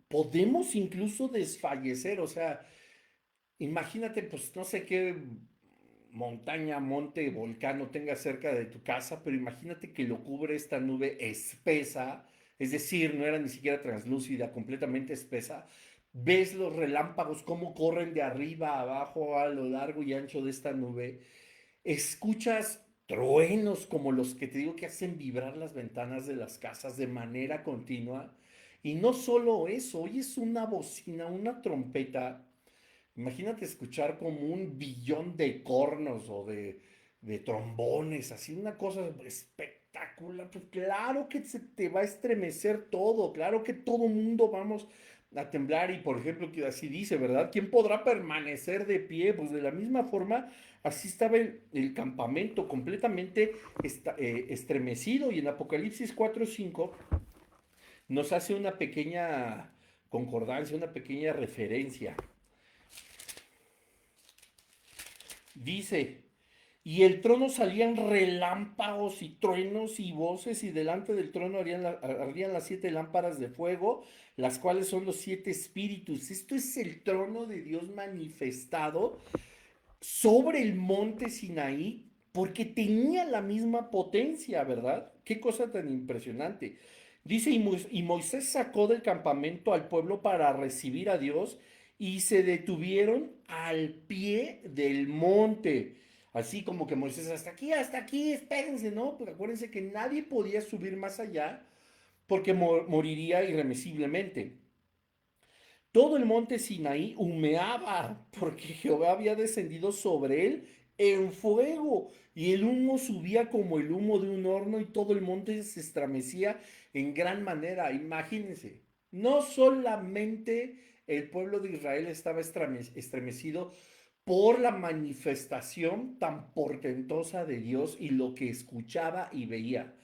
podemos incluso desfallecer, o sea, imagínate, pues no sé qué montaña, monte, volcán no tengas cerca de tu casa, pero imagínate que lo cubre esta nube espesa, es decir, no era ni siquiera translúcida, completamente espesa. Ves los relámpagos cómo corren de arriba a abajo a lo largo y ancho de esta nube. Escuchas truenos como los que te digo que hacen vibrar las ventanas de las casas de manera continua. Y no solo eso, oyes una bocina, una trompeta. Imagínate escuchar como un billón de cornos o de trombones, así una cosa espectacular. Pues claro que se te va a estremecer todo, claro que todo mundo vamos a temblar y por ejemplo, que así dice, ¿verdad? ¿Quién podrá permanecer de pie? Pues de la misma forma, así estaba el campamento completamente estremecido y en Apocalipsis 4:5 nos hace una pequeña concordancia, una pequeña referencia. Dice, y el trono salían relámpagos y truenos y voces, y delante del trono ardían las 7 lámparas de fuego, las cuales son los 7 espíritus. Esto es el trono de Dios manifestado sobre el monte Sinaí, porque tenía la misma potencia, ¿verdad? Qué cosa tan impresionante. Dice, y Moisés sacó del campamento al pueblo para recibir a Dios y se detuvieron al pie del monte. Así como que Moisés, hasta aquí, espérense, ¿no? Pues acuérdense que nadie podía subir más allá porque moriría irremisiblemente. Todo el monte Sinaí humeaba porque Jehová había descendido sobre él en fuego y el humo subía como el humo de un horno y todo el monte se estremecía en gran manera. Imagínense, no solamente el pueblo de Israel estaba estremecido por la manifestación tan portentosa de Dios y lo que escuchaba y veía.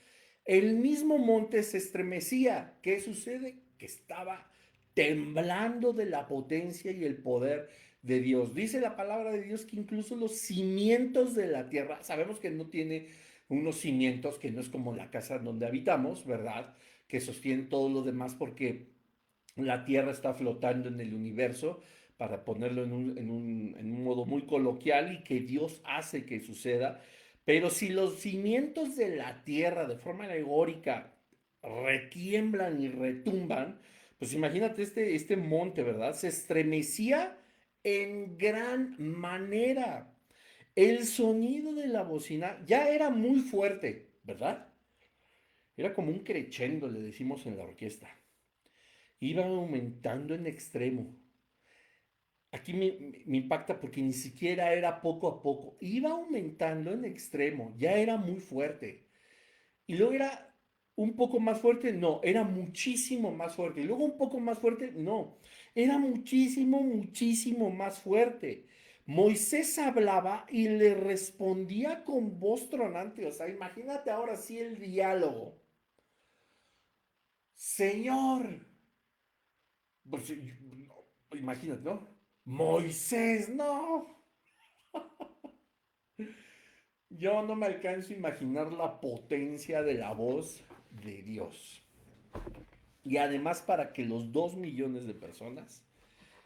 El mismo monte se estremecía. ¿Qué sucede? Que estaba temblando de la potencia y el poder de Dios. Dice la palabra de Dios que incluso los cimientos de la tierra, sabemos que no tiene unos cimientos, que no es como la casa donde habitamos, ¿verdad? Que sostiene todo lo demás porque la tierra está flotando en el universo, para ponerlo en un modo muy coloquial, y que Dios hace que suceda. Pero si los cimientos de la tierra de forma alegórica retiemblan y retumban, pues imagínate este monte, ¿verdad? Se estremecía en gran manera. El sonido de la bocina ya era muy fuerte, ¿verdad? Era como un crescendo, le decimos en la orquesta. Iba aumentando en extremo. Aquí me impacta porque ni siquiera era poco a poco. Iba aumentando en extremo, ya era muy fuerte. Y luego era un poco más fuerte, no, era muchísimo más fuerte. Y luego un poco más fuerte, no, era muchísimo, muchísimo más fuerte. Moisés hablaba y le respondía con voz tronante. O sea, imagínate ahora sí el diálogo. Señor, pues, imagínate, ¿no? Moisés, no. Yo no me alcanzo a imaginar la potencia de la voz de Dios. Y además para que los 2 millones de personas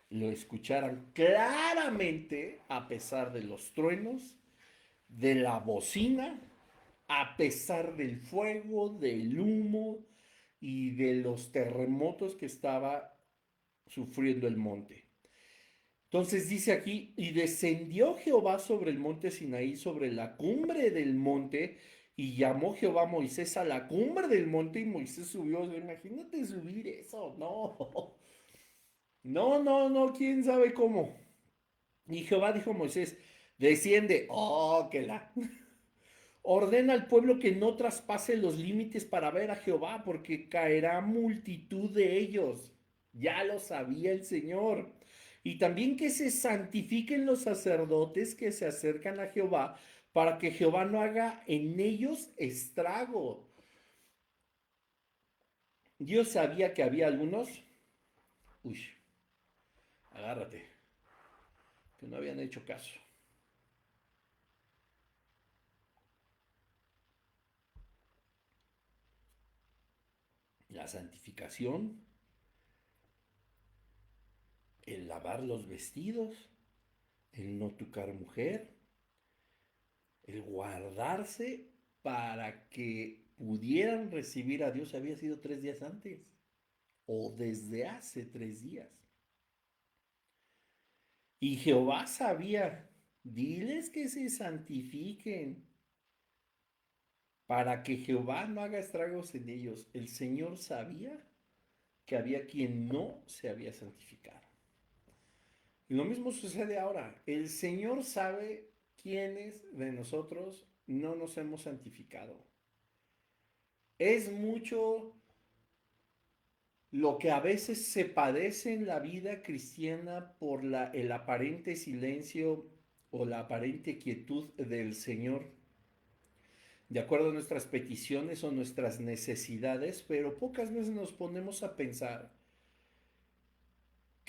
lo escucharan claramente a pesar de los truenos, de la bocina, a pesar del fuego, del humo y de los terremotos que estaba sufriendo el monte. Entonces dice aquí, y descendió Jehová sobre el monte Sinaí, sobre la cumbre del monte, y llamó Jehová a Moisés a la cumbre del monte, y Moisés subió. Imagínate subir eso, no, no, no, no, quién sabe cómo. Y Jehová dijo a Moisés, desciende, oh, que la... Ordena al pueblo que no traspase los límites para ver a Jehová, porque caerá multitud de ellos. Ya lo sabía el Señor. Y también que se santifiquen los sacerdotes que se acercan a Jehová, para que Jehová no haga en ellos estrago. Dios sabía que había algunos, uy, agárrate, que no habían hecho caso. La santificación, el lavar los vestidos, el no tocar mujer, el guardarse para que pudieran recibir a Dios había sido 3 días antes o desde hace 3 días. Y Jehová sabía, diles que se santifiquen para que Jehová no haga estragos en ellos. El Señor sabía que había quien no se había santificado. Y lo mismo sucede ahora. El Señor sabe quiénes de nosotros no nos hemos santificado. Es mucho lo que a veces se padece en la vida cristiana por el aparente silencio o la aparente quietud del Señor, de acuerdo a nuestras peticiones o nuestras necesidades, pero pocas veces nos ponemos a pensar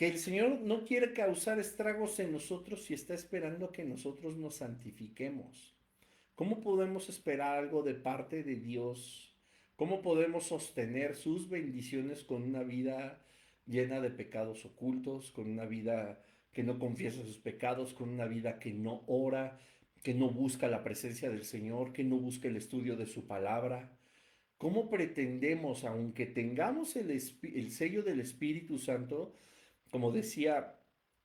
que el Señor no quiere causar estragos en nosotros y está esperando que nosotros nos santifiquemos. ¿Cómo podemos esperar algo de parte de Dios? ¿Cómo podemos sostener sus bendiciones con una vida llena de pecados ocultos, con una vida que no confiesa sus pecados, con una vida que no ora, que no busca la presencia del Señor, que no busca el estudio de su palabra? ¿Cómo pretendemos, aunque tengamos el sello del Espíritu Santo, como decía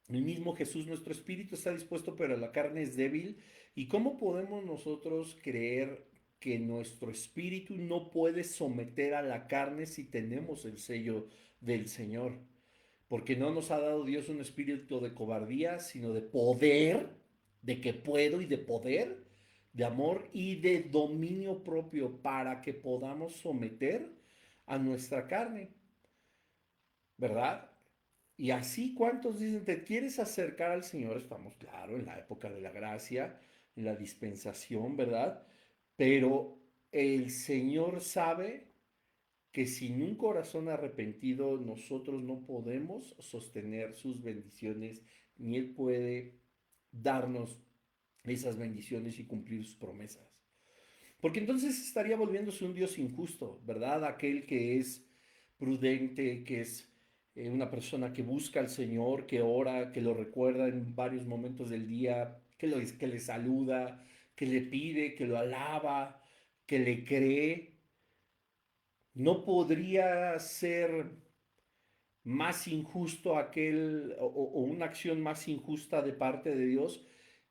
el mismo Jesús, nuestro espíritu está dispuesto, pero la carne es débil? ¿Y cómo podemos nosotros creer que nuestro espíritu no puede someter a la carne si tenemos el sello del Señor? Porque no nos ha dado Dios un espíritu de cobardía, sino de poder, de que puedo y de poder, de amor y de dominio propio para que podamos someter a nuestra carne, ¿verdad? Y así, ¿cuántos dicen, te quieres acercar al Señor? Estamos, claro, en la época de la gracia, en la dispensación, ¿verdad? Pero el Señor sabe que sin un corazón arrepentido nosotros no podemos sostener sus bendiciones, ni Él puede darnos esas bendiciones y cumplir sus promesas. Porque entonces estaría volviéndose un Dios injusto, ¿verdad? Aquel que es prudente, que es una persona que busca al Señor, que ora, que lo recuerda en varios momentos del día, que le saluda, que le pide, que lo alaba, que le cree. No podría ser más injusto aquel o una acción más injusta de parte de Dios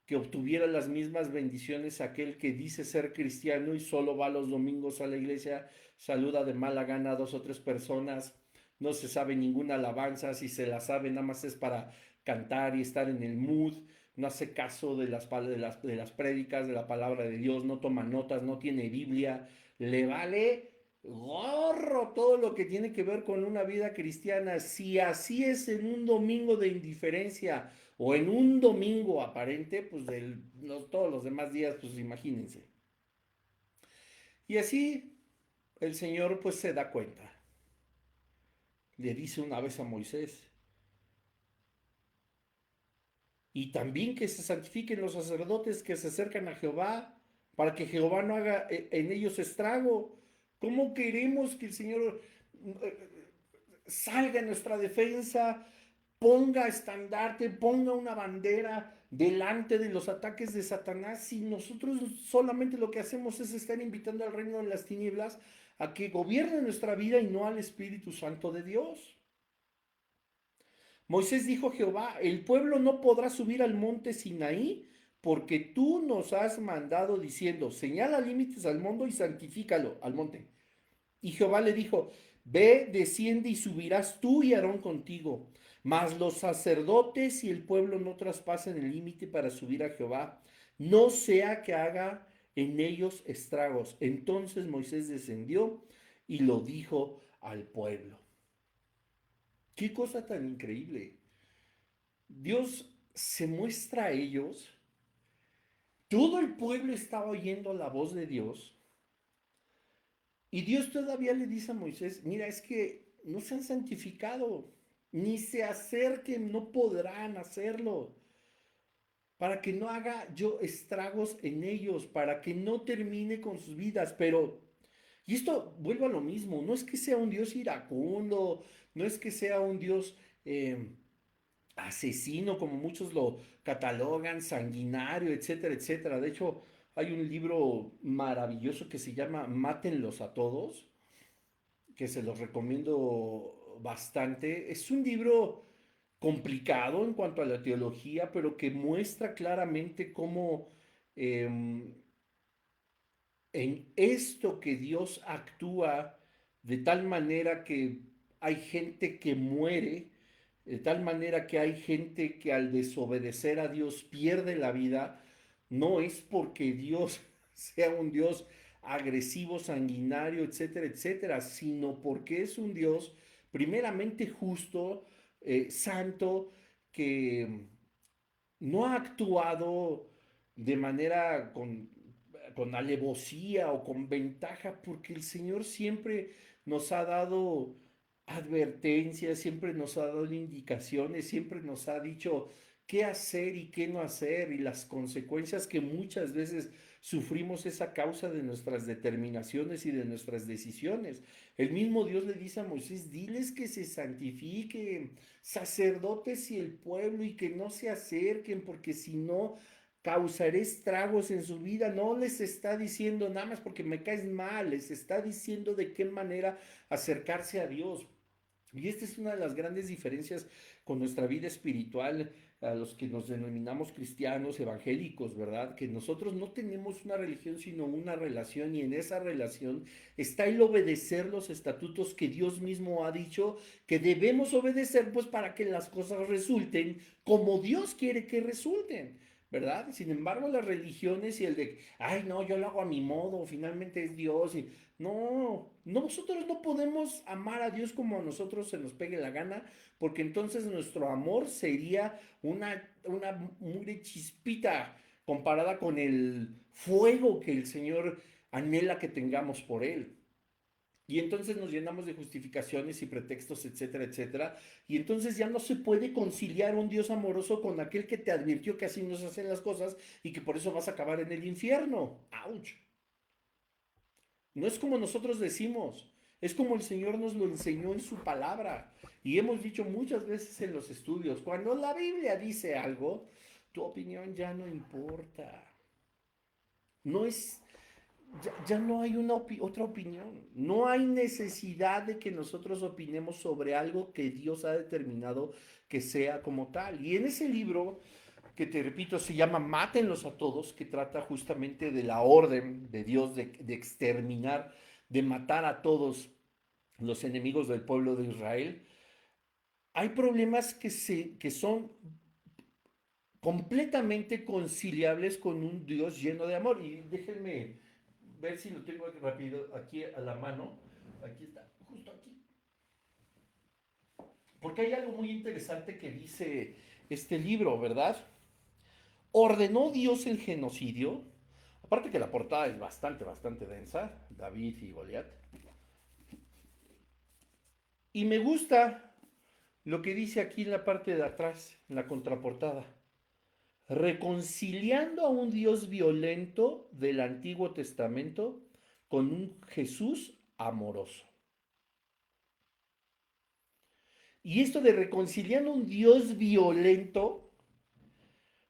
que obtuviera las mismas bendiciones aquel que dice ser cristiano y solo va los domingos a la iglesia, saluda de mala gana a dos o tres personas, no se sabe ninguna alabanza, si se la sabe nada más es para cantar y estar en el mood, no hace caso de las prédicas, de la palabra de Dios, no toma notas, no tiene Biblia, le vale gorro todo lo que tiene que ver con una vida cristiana. Si así es en un domingo de indiferencia o en un domingo aparente, pues todos los demás días, pues imagínense. Y así el Señor pues se da cuenta. Le dice una vez a Moisés, y también que se santifiquen los sacerdotes que se acercan a Jehová, para que Jehová no haga en ellos estrago. ¿Cómo queremos que el Señor salga en nuestra defensa, ponga estandarte, ponga una bandera delante de los ataques de Satanás, si nosotros solamente lo que hacemos es estar invitando al reino de las tinieblas a que gobierne nuestra vida y no al Espíritu Santo de Dios? Moisés dijo a Jehová, el pueblo no podrá subir al monte Sinaí porque tú nos has mandado diciendo, señala límites al mundo y santifícalo al monte. Y Jehová le dijo, ve, desciende y subirás tú y Aarón contigo. Mas los sacerdotes y el pueblo no traspasen el límite para subir a Jehová, no sea que haga en ellos estragos. Entonces Moisés descendió y lo dijo al pueblo. Qué cosa tan increíble. Dios se muestra a ellos. Todo el pueblo estaba oyendo la voz de Dios. Y Dios todavía le dice a Moisés, mira, es que no se han santificado, ni se acerquen, no podrán hacerlo, para que no haga yo estragos en ellos, para que no termine con sus vidas. Pero, y esto vuelvo a lo mismo, no es que sea un Dios iracundo, no es que sea un Dios asesino, como muchos lo catalogan, sanguinario, etcétera, etcétera. De hecho, hay un libro maravilloso que se llama Mátenlos a todos, que se los recomiendo bastante. Es un libro complicado en cuanto a la teología, pero que muestra claramente cómo en esto que Dios actúa de tal manera que hay gente que muere, de tal manera que hay gente que al desobedecer a Dios pierde la vida, no es porque Dios sea un Dios agresivo, sanguinario, etcétera, etcétera, sino porque es un Dios primeramente justo, santo, que no ha actuado de manera con alevosía o con ventaja, porque el Señor siempre nos ha dado advertencias, siempre nos ha dado indicaciones, siempre nos ha dicho qué hacer y qué no hacer y las consecuencias que muchas veces sufrimos es a causa de nuestras determinaciones y de nuestras decisiones. El mismo Dios le dice a Moisés, diles que se santifiquen, sacerdotes y el pueblo y que no se acerquen porque si no causaré estragos en su vida. No les está diciendo nada más porque me caes mal, les está diciendo de qué manera acercarse a Dios. Y esta es una de las grandes diferencias con nuestra vida espiritual, a los que nos denominamos cristianos evangélicos, ¿verdad? Que nosotros no tenemos una religión, sino una relación, y en esa relación está el obedecer los estatutos que Dios mismo ha dicho que debemos obedecer, pues para que las cosas resulten como Dios quiere que resulten. ¿Verdad? Sin embargo, las religiones y el de, ay, no, yo lo hago a mi modo, finalmente es Dios, y no, nosotros no podemos amar a Dios como a nosotros se nos pegue la gana, porque entonces nuestro amor sería una mugre chispita comparada con el fuego que el Señor anhela que tengamos por Él. Y entonces nos llenamos de justificaciones y pretextos, etcétera, etcétera. Y entonces ya no se puede conciliar un Dios amoroso con aquel que te advirtió que así no se hacen las cosas y que por eso vas a acabar en el infierno. ¡Auch! No es como nosotros decimos, es como el Señor nos lo enseñó en su palabra. Y hemos dicho muchas veces en los estudios, cuando la Biblia dice algo, tu opinión ya no importa. No es, ya no hay otra opinión. No hay necesidad de que nosotros opinemos sobre algo que Dios ha determinado que sea como tal. Y en ese libro, que te repito, se llama Mátenlos a todos, que trata justamente de la orden de Dios de exterminar, de matar a todos los enemigos del pueblo de Israel. Hay problemas que son completamente conciliables con un Dios lleno de amor. Y déjenme ver si lo tengo aquí rápido, aquí a la mano. Aquí está, justo aquí. Porque hay algo muy interesante que dice este libro, ¿verdad? ¿Ordenó Dios el genocidio? Aparte que la portada es bastante densa, David y Goliat. Y me gusta lo que dice aquí en la parte de atrás, en la contraportada. Reconciliando a un Dios violento del Antiguo Testamento con un Jesús amoroso. Y esto de reconciliando a un Dios violento,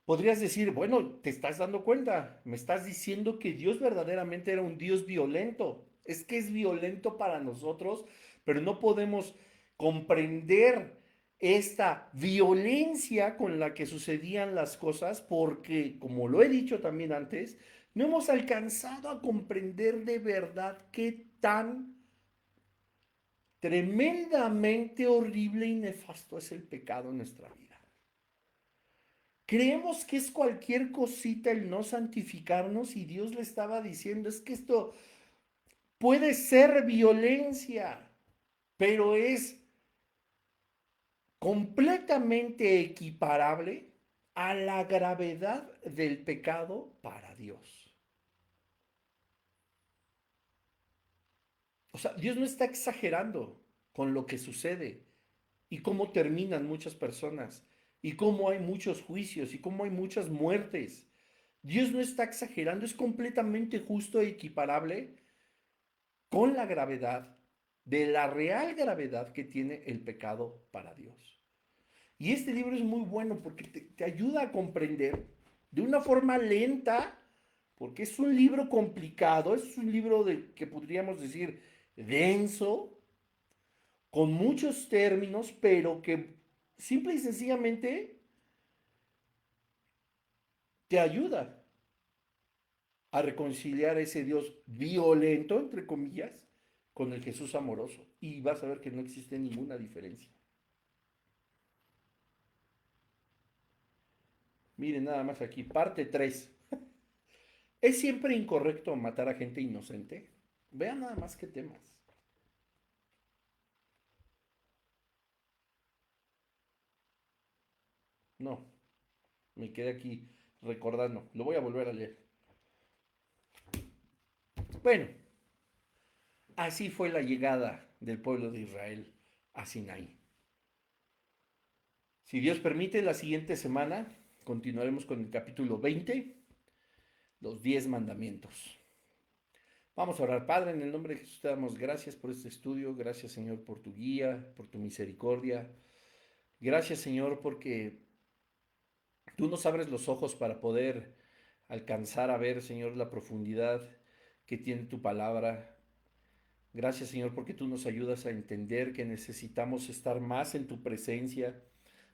podrías decir, bueno, te estás dando cuenta, me estás diciendo que Dios verdaderamente era un Dios violento. Es que es violento para nosotros, pero no podemos comprender esta violencia con la que sucedían las cosas porque, como lo he dicho también antes, no hemos alcanzado a comprender de verdad qué tan tremendamente horrible y nefasto es el pecado en nuestra vida. Creemos que es cualquier cosita el no santificarnos y Dios le estaba diciendo, es que esto puede ser violencia, pero es completamente equiparable a la gravedad del pecado para Dios. O sea, Dios no está exagerando con lo que sucede y cómo terminan muchas personas y cómo hay muchos juicios y cómo hay muchas muertes. Dios no está exagerando, es completamente justo e equiparable con la gravedad de la real gravedad que tiene el pecado para Dios. Y este libro es muy bueno porque te ayuda a comprender de una forma lenta, porque es un libro complicado, es un libro que podríamos decir denso, con muchos términos, pero que simple y sencillamente te ayuda a reconciliar a ese Dios violento, entre comillas, con el Jesús amoroso. Y vas a ver que no existe ninguna diferencia. Miren nada más aquí, parte 3. ¿Es siempre incorrecto matar a gente inocente? Vean nada más qué temas. No, me quedé aquí recordando. Lo voy a volver a leer. Bueno, así fue la llegada del pueblo de Israel a Sinaí. Si Dios permite, la siguiente semana continuaremos con el capítulo 20, los 10 mandamientos. Vamos a orar. Padre, en el nombre de Jesús te damos gracias por este estudio, gracias Señor por tu guía, por tu misericordia. Gracias Señor porque tú nos abres los ojos para poder alcanzar a ver, Señor, la profundidad que tiene tu palabra. Gracias, Señor, porque tú nos ayudas a entender que necesitamos estar más en tu presencia,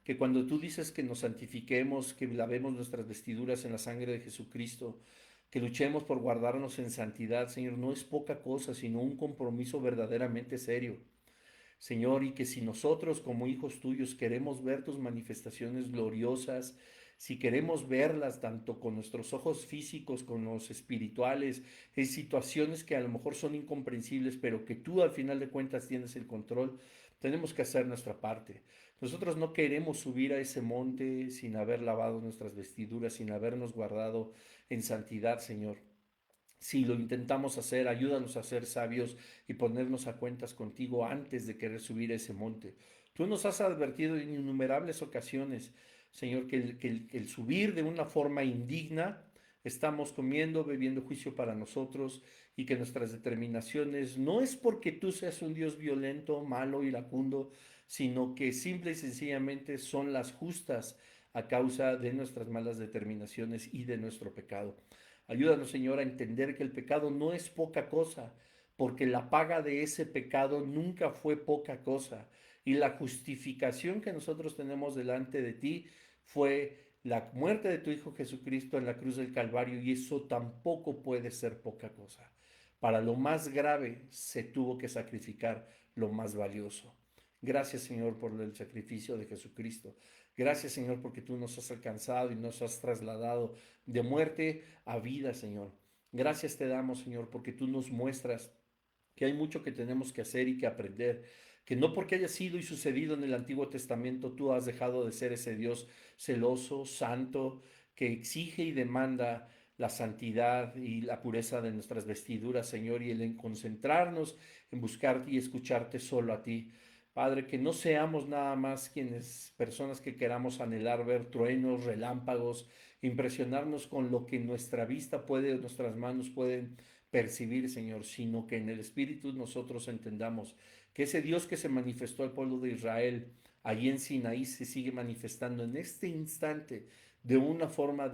que cuando tú dices que nos santifiquemos, que lavemos nuestras vestiduras en la sangre de Jesucristo, que luchemos por guardarnos en santidad, Señor, no es poca cosa, sino un compromiso verdaderamente serio. Señor, y que si nosotros como hijos tuyos queremos ver tus manifestaciones gloriosas, si queremos verlas tanto con nuestros ojos físicos, con los espirituales, en situaciones que a lo mejor son incomprensibles, pero que tú al final de cuentas tienes el control, tenemos que hacer nuestra parte. Nosotros no queremos subir a ese monte sin haber lavado nuestras vestiduras, sin habernos guardado en santidad, Señor. Si lo intentamos hacer, ayúdanos a ser sabios y ponernos a cuentas contigo antes de querer subir a ese monte. Tú nos has advertido en innumerables ocasiones, Señor, que el subir de una forma indigna, estamos comiendo, bebiendo juicio para nosotros y que nuestras determinaciones no es porque tú seas un Dios violento, malo, iracundo, sino que simple y sencillamente son las justas a causa de nuestras malas determinaciones y de nuestro pecado. Ayúdanos, Señor, a entender que el pecado no es poca cosa, porque la paga de ese pecado nunca fue poca cosa. Y la justificación que nosotros tenemos delante de ti fue la muerte de tu Hijo Jesucristo en la cruz del Calvario, y eso tampoco puede ser poca cosa. Para lo más grave se tuvo que sacrificar lo más valioso. Gracias, Señor, por el sacrificio de Jesucristo. Gracias, Señor, porque tú nos has alcanzado y nos has trasladado de muerte a vida, Señor. Gracias te damos, Señor, porque tú nos muestras que hay mucho que tenemos que hacer y que aprender, que no porque haya sido y sucedido en el Antiguo Testamento, tú has dejado de ser ese Dios celoso, santo, que exige y demanda la santidad y la pureza de nuestras vestiduras, Señor, y el en concentrarnos en buscarte y escucharte solo a ti. Padre, que no seamos nada más personas que queramos anhelar ver truenos, relámpagos, impresionarnos con lo que nuestra vista puede, nuestras manos pueden percibir, Señor, sino que en el Espíritu nosotros entendamos que ese Dios que se manifestó al pueblo de Israel allí en Sinaí se sigue manifestando en este instante de una forma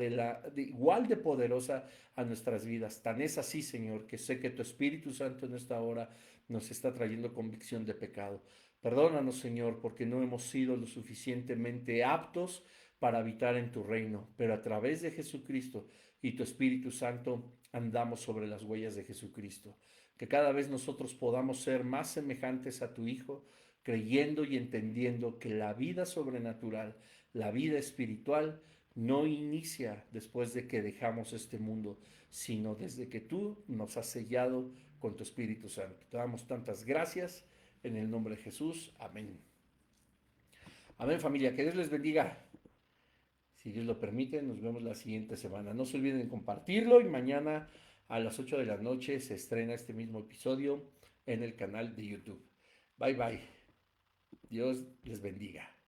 igual de poderosa a nuestras vidas. Tan es así, Señor, que sé que tu Espíritu Santo en esta hora nos está trayendo convicción de pecado. Perdónanos, Señor, porque no hemos sido lo suficientemente aptos para habitar en tu reino, pero a través de Jesucristo y tu Espíritu Santo andamos sobre las huellas de Jesucristo. Que cada vez nosotros podamos ser más semejantes a tu Hijo, creyendo y entendiendo que la vida sobrenatural, la vida espiritual, no inicia después de que dejamos este mundo, sino desde que tú nos has sellado con tu Espíritu Santo. Te damos tantas gracias en el nombre de Jesús. Amén. Amén, familia. Que Dios les bendiga. Si Dios lo permite, nos vemos la siguiente semana. No se olviden de compartirlo y mañana a las 8 de la noche se estrena este mismo episodio en el canal de YouTube. Bye bye. Dios les bendiga.